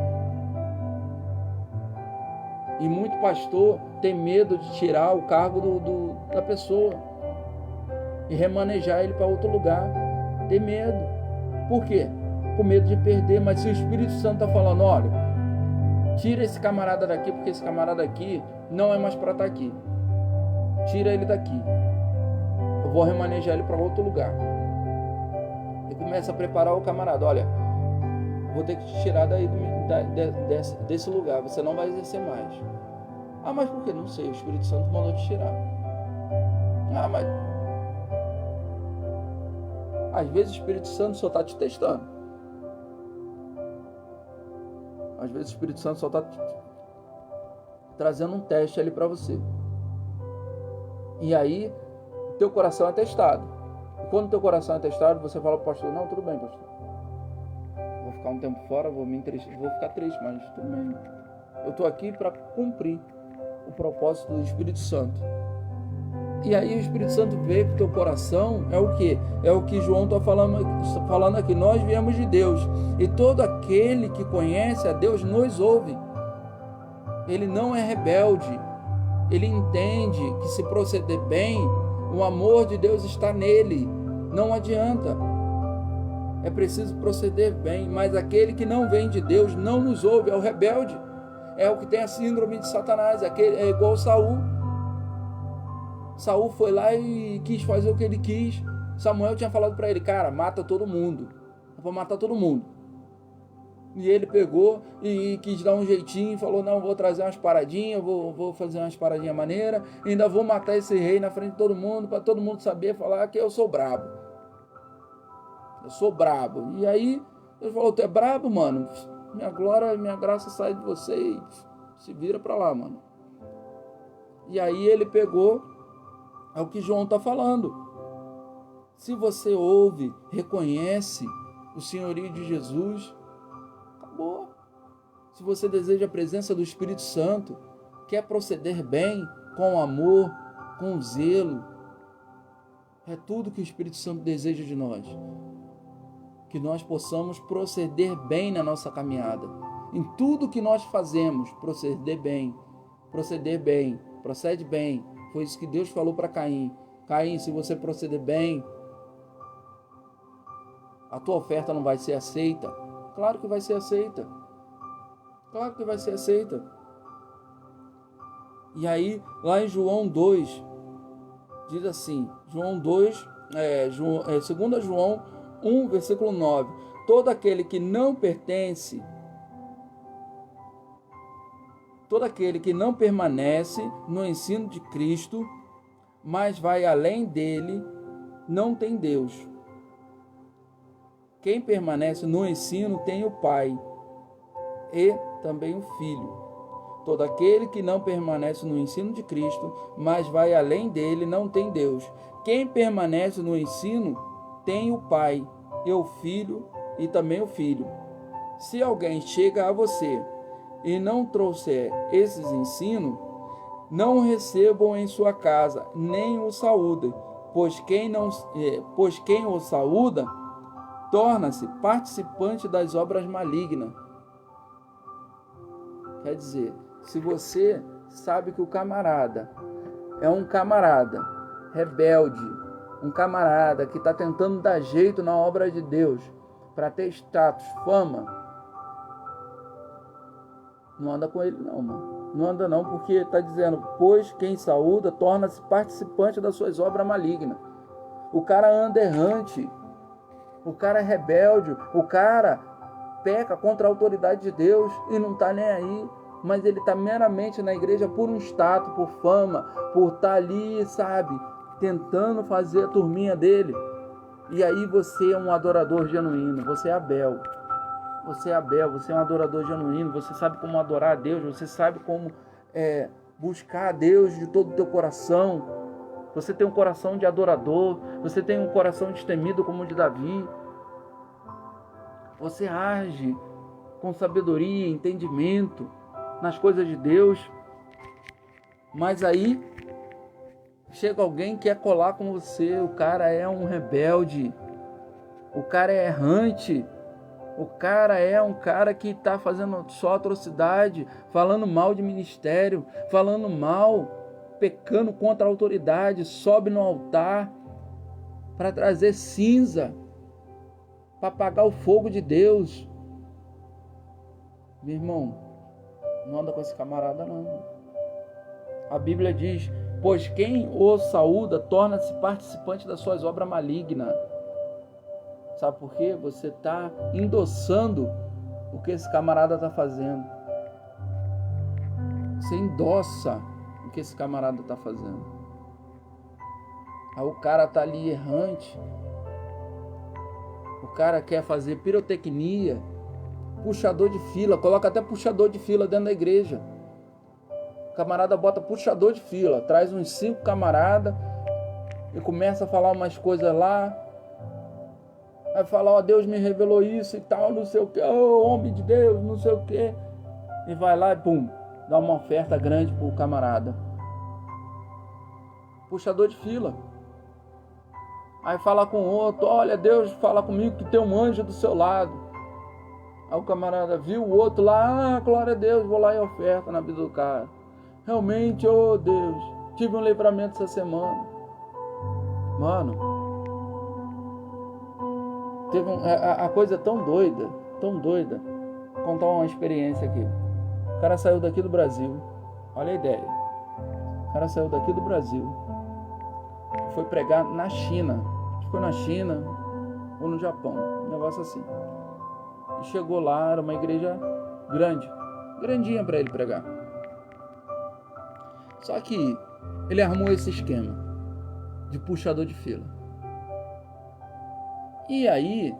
E muito pastor tem medo de tirar o cargo da pessoa e remanejar ele para outro lugar. Tem medo. Por quê? Com medo de perder. Mas se o Espírito Santo está falando, olha, tira esse camarada daqui, porque esse camarada aqui não é mais para estar aqui. Tira ele daqui. Eu vou remanejar ele para outro lugar. E começa a preparar o camarada. Olha, vou ter que te tirar daí desse lugar. Você não vai exercer mais. Ah, mas por que? Não sei. O Espírito Santo mandou te tirar. Ah, mas às vezes o Espírito Santo só está te testando. Às vezes o Espírito Santo só está trazendo um teste ali para você. E aí, teu coração é testado. E quando teu coração é testado, você fala para o pastor, não, tudo bem, pastor. Vou ficar um tempo fora, vou ficar triste, mas tudo bem. Eu estou aqui para cumprir o propósito do Espírito Santo. E aí o Espírito Santo vê que o teu coração é o quê? É o que João está falando aqui. Nós viemos de Deus. E todo aquele que conhece a Deus nos ouve. Ele não é rebelde. Ele entende que se proceder bem, o amor de Deus está nele. Não adianta. É preciso proceder bem. Mas aquele que não vem de Deus não nos ouve. É o rebelde. É o que tem a síndrome de Satanás. É igual Saul. Saul foi lá e quis fazer o que ele quis. Samuel tinha falado para ele, cara, mata todo mundo. Eu vou matar todo mundo. E ele pegou e quis dar um jeitinho e falou, não, vou trazer umas paradinhas, vou fazer umas paradinhas maneiras, ainda vou matar esse rei na frente de todo mundo, para todo mundo saber, falar que eu sou brabo. Eu sou brabo. E aí, ele falou, tu é brabo, mano? Minha glória, minha graça sai de você e se vira para lá, mano. E aí ele pegou, é o que João está falando. Se você ouve, reconhece o senhorio de Jesus, acabou. Se você deseja a presença do Espírito Santo, quer proceder bem, com amor, com zelo, é tudo que o Espírito Santo deseja de nós. Que nós possamos proceder bem na nossa caminhada. Em tudo que nós fazemos, proceder bem, procede bem. Foi isso que Deus falou para Caim. Caim, se você proceder bem, A tua oferta não vai ser aceita? Claro que vai ser aceita. Claro que vai ser aceita. E aí, lá em João 2, diz assim, João 2, 2 João 1, versículo 9. Todo aquele que não permanece no ensino de Cristo, mas vai além dele, não tem Deus. Quem permanece no ensino tem o Pai e também o Filho. Todo aquele que não permanece no ensino de Cristo, mas vai além dele, não tem Deus. Quem permanece no ensino tem o Pai e o Filho e também o Filho. Se alguém chega a você e não trouxer esses ensinos, não o recebam em sua casa, nem o saúdem, pois quem o saúda torna-se participante das obras malignas. Quer dizer, se você sabe que o camarada é um camarada rebelde, um camarada que está tentando dar jeito na obra de Deus para ter status, fama, não anda com ele não, mano. Não anda não, porque está dizendo, pois quem saúda torna-se participante das suas obras malignas. O cara anda errante, o cara é rebelde, o cara peca contra a autoridade de Deus e não está nem aí, mas ele está meramente na igreja por um status, por fama, por estar ali, sabe, tentando fazer a turminha dele. E aí você é um adorador genuíno, você é Abel. Você é Abel, você é um adorador genuíno, você sabe como adorar a Deus, você sabe como buscar a Deus de todo o teu coração. Você tem um coração de adorador, você tem um coração destemido como o de Davi. Você age com sabedoria, entendimento nas coisas de Deus. Mas aí chega alguém que quer colar com você, o cara é um rebelde, o cara é errante, o cara é um cara que está fazendo só atrocidade, falando mal de ministério, falando mal, pecando contra a autoridade, sobe no altar para trazer cinza, para apagar o fogo de Deus. Meu irmão, não anda com esse camarada não. A Bíblia diz, pois quem o saúda torna-se participante das suas obras malignas. Sabe por quê? Você está endossando o que esse camarada está fazendo. Você endossa o que esse camarada está fazendo. Aí o cara está ali errante. O cara quer fazer pirotecnia, puxador de fila, coloca até puxador de fila dentro da igreja. O camarada bota puxador de fila, traz uns 5 camaradas e começa a falar umas coisas lá. Vai falar, ó, Deus me revelou isso e tal, não sei o que, ó, homem de Deus, não sei o que. E vai lá e pum, dá uma oferta grande pro camarada. Puxador de fila. Aí fala com o outro, olha, Deus fala comigo que tem um anjo do seu lado. Aí o camarada viu o outro lá, glória a Deus, vou lá e oferta na vida do cara. Realmente, oh Deus, tive um livramento essa semana. Mano, teve a coisa tão doida. Vou contar uma experiência aqui. O cara saiu daqui do Brasil, olha a ideia. O cara saiu daqui do Brasil, foi pregar na China. Foi na China ou no Japão, um negócio assim. E chegou lá, era uma igreja grande, grandinha para ele pregar. Só que ele armou esse esquema de puxador de fila. E aí,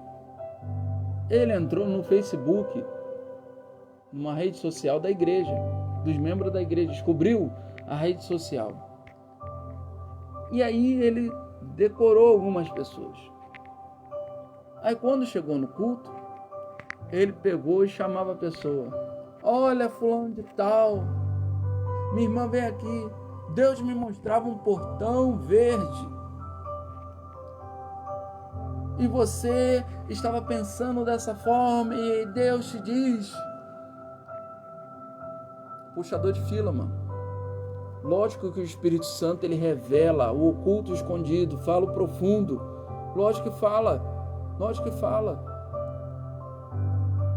ele entrou no Facebook, numa rede social da igreja, dos membros da igreja, descobriu a rede social. E aí ele decorou algumas pessoas. Aí quando chegou no culto, ele pegou e chamava a pessoa. Olha, fulano de tal, minha irmã vem aqui, Deus me mostrava um portão verde. E você estava pensando dessa forma e Deus te diz. Puxador de fila, mano. Lógico que o Espírito Santo ele revela o oculto escondido, fala o profundo. Lógico que fala. Lógico que fala.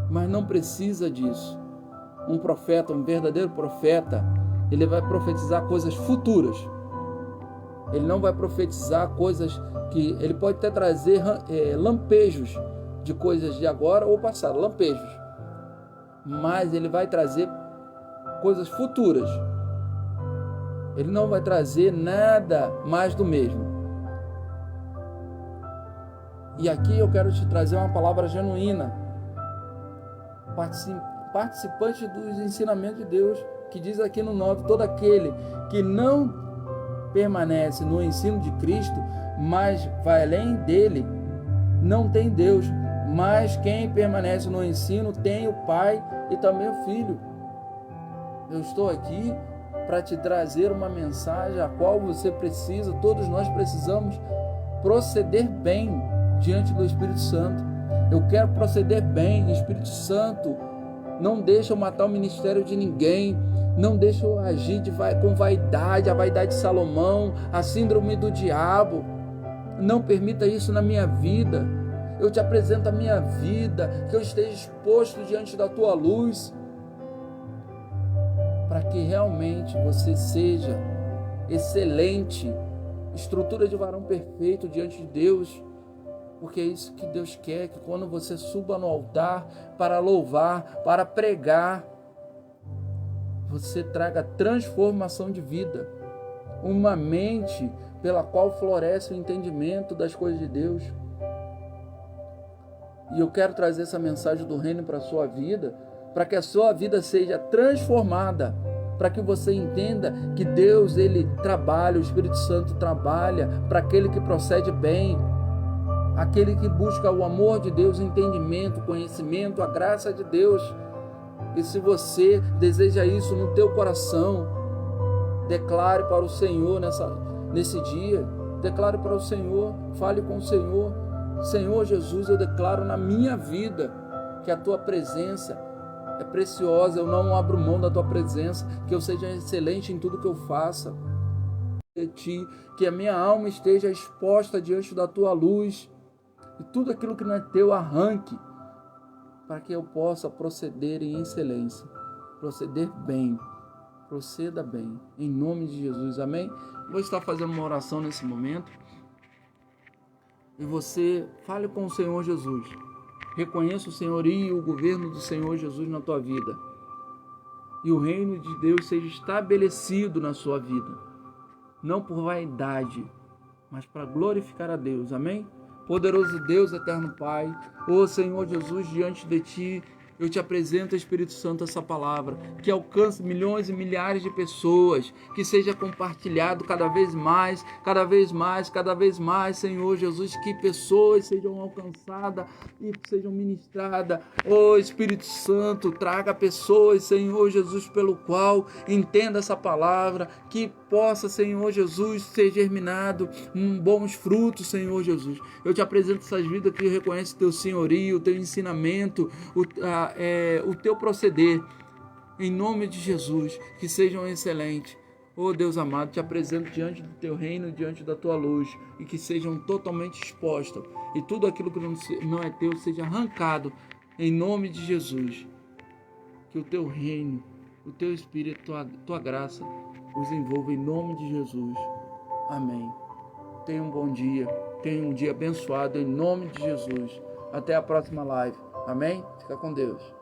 Mas não precisa disso. Um profeta, um verdadeiro profeta, ele vai profetizar coisas futuras. Ele não vai profetizar coisas que... Ele pode até trazer lampejos de coisas de agora ou passado, lampejos. Mas ele vai trazer coisas futuras. Ele não vai trazer nada mais do mesmo. E aqui eu quero te trazer uma palavra genuína, participante dos ensinamentos de Deus, que diz aqui no 9, todo aquele que não permanece no ensino de Cristo, mas vai além dele, não tem Deus. Mas quem permanece no ensino tem o Pai e também o Filho. Eu estou aqui para te trazer uma mensagem a qual você precisa, todos nós precisamos proceder bem diante do Espírito Santo. Eu quero proceder bem. Espírito Santo, não deixa eu matar o ministério de ninguém, não deixa eu agir com vaidade, a vaidade de Salomão, a síndrome do diabo. Não permita isso na minha vida. Eu te apresento a minha vida, que eu esteja exposto diante da tua luz, para que realmente você seja excelente, estrutura de varão perfeito diante de Deus, porque é isso que Deus quer, que quando você suba no altar para louvar, para pregar, você traga transformação de vida, uma mente pela qual floresce o entendimento das coisas de Deus. E eu quero trazer essa mensagem do reino para a sua vida, para que a sua vida seja transformada, para que você entenda que Deus, Ele trabalha, o Espírito Santo trabalha para aquele que procede bem, aquele que busca o amor de Deus, o entendimento, o conhecimento, a graça de Deus. E se você deseja isso no teu coração, declare para o Senhor nesse dia, declare para o Senhor, fale com o Senhor: Senhor Jesus, eu declaro na minha vida que a tua presença é preciosa, eu não abro mão da tua presença, que eu seja excelente em tudo que eu faça, que a minha alma esteja exposta diante da tua luz, e tudo aquilo que não é teu arranque, para que eu possa proceder em excelência, proceder bem, proceda bem, em nome de Jesus, amém? Vou estar fazendo uma oração nesse momento, e você fale com o Senhor Jesus, reconheça o senhorio e o governo do Senhor Jesus na tua vida, e o reino de Deus seja estabelecido na sua vida, não por vaidade, mas para glorificar a Deus, amém? Poderoso Deus, eterno Pai, ó Senhor Jesus, diante de Ti, eu te apresento, Espírito Santo, essa palavra, que alcance milhões e milhares de pessoas, que seja compartilhado cada vez mais, cada vez mais, cada vez mais, Senhor Jesus, que pessoas sejam alcançadas e sejam ministradas. Ó Espírito Santo, traga pessoas, Senhor Jesus, pelo qual entenda essa palavra, que possa, Senhor Jesus, ser germinado bons frutos, Senhor Jesus. Eu te apresento essas vidas que reconhecem o teu senhorio, o teu ensinamento, o teu proceder, em nome de Jesus, que sejam excelentes. Oh Deus amado, te apresento diante do teu reino, diante da tua luz, e que sejam totalmente expostas, e tudo aquilo que não é teu seja arrancado, em nome de Jesus. Que o teu reino, o teu Espírito, tua graça os envolva, em nome de Jesus. Amém. Tenha um bom dia, tenha um dia abençoado, em nome de Jesus. Até a próxima live. Amém? Fica com Deus.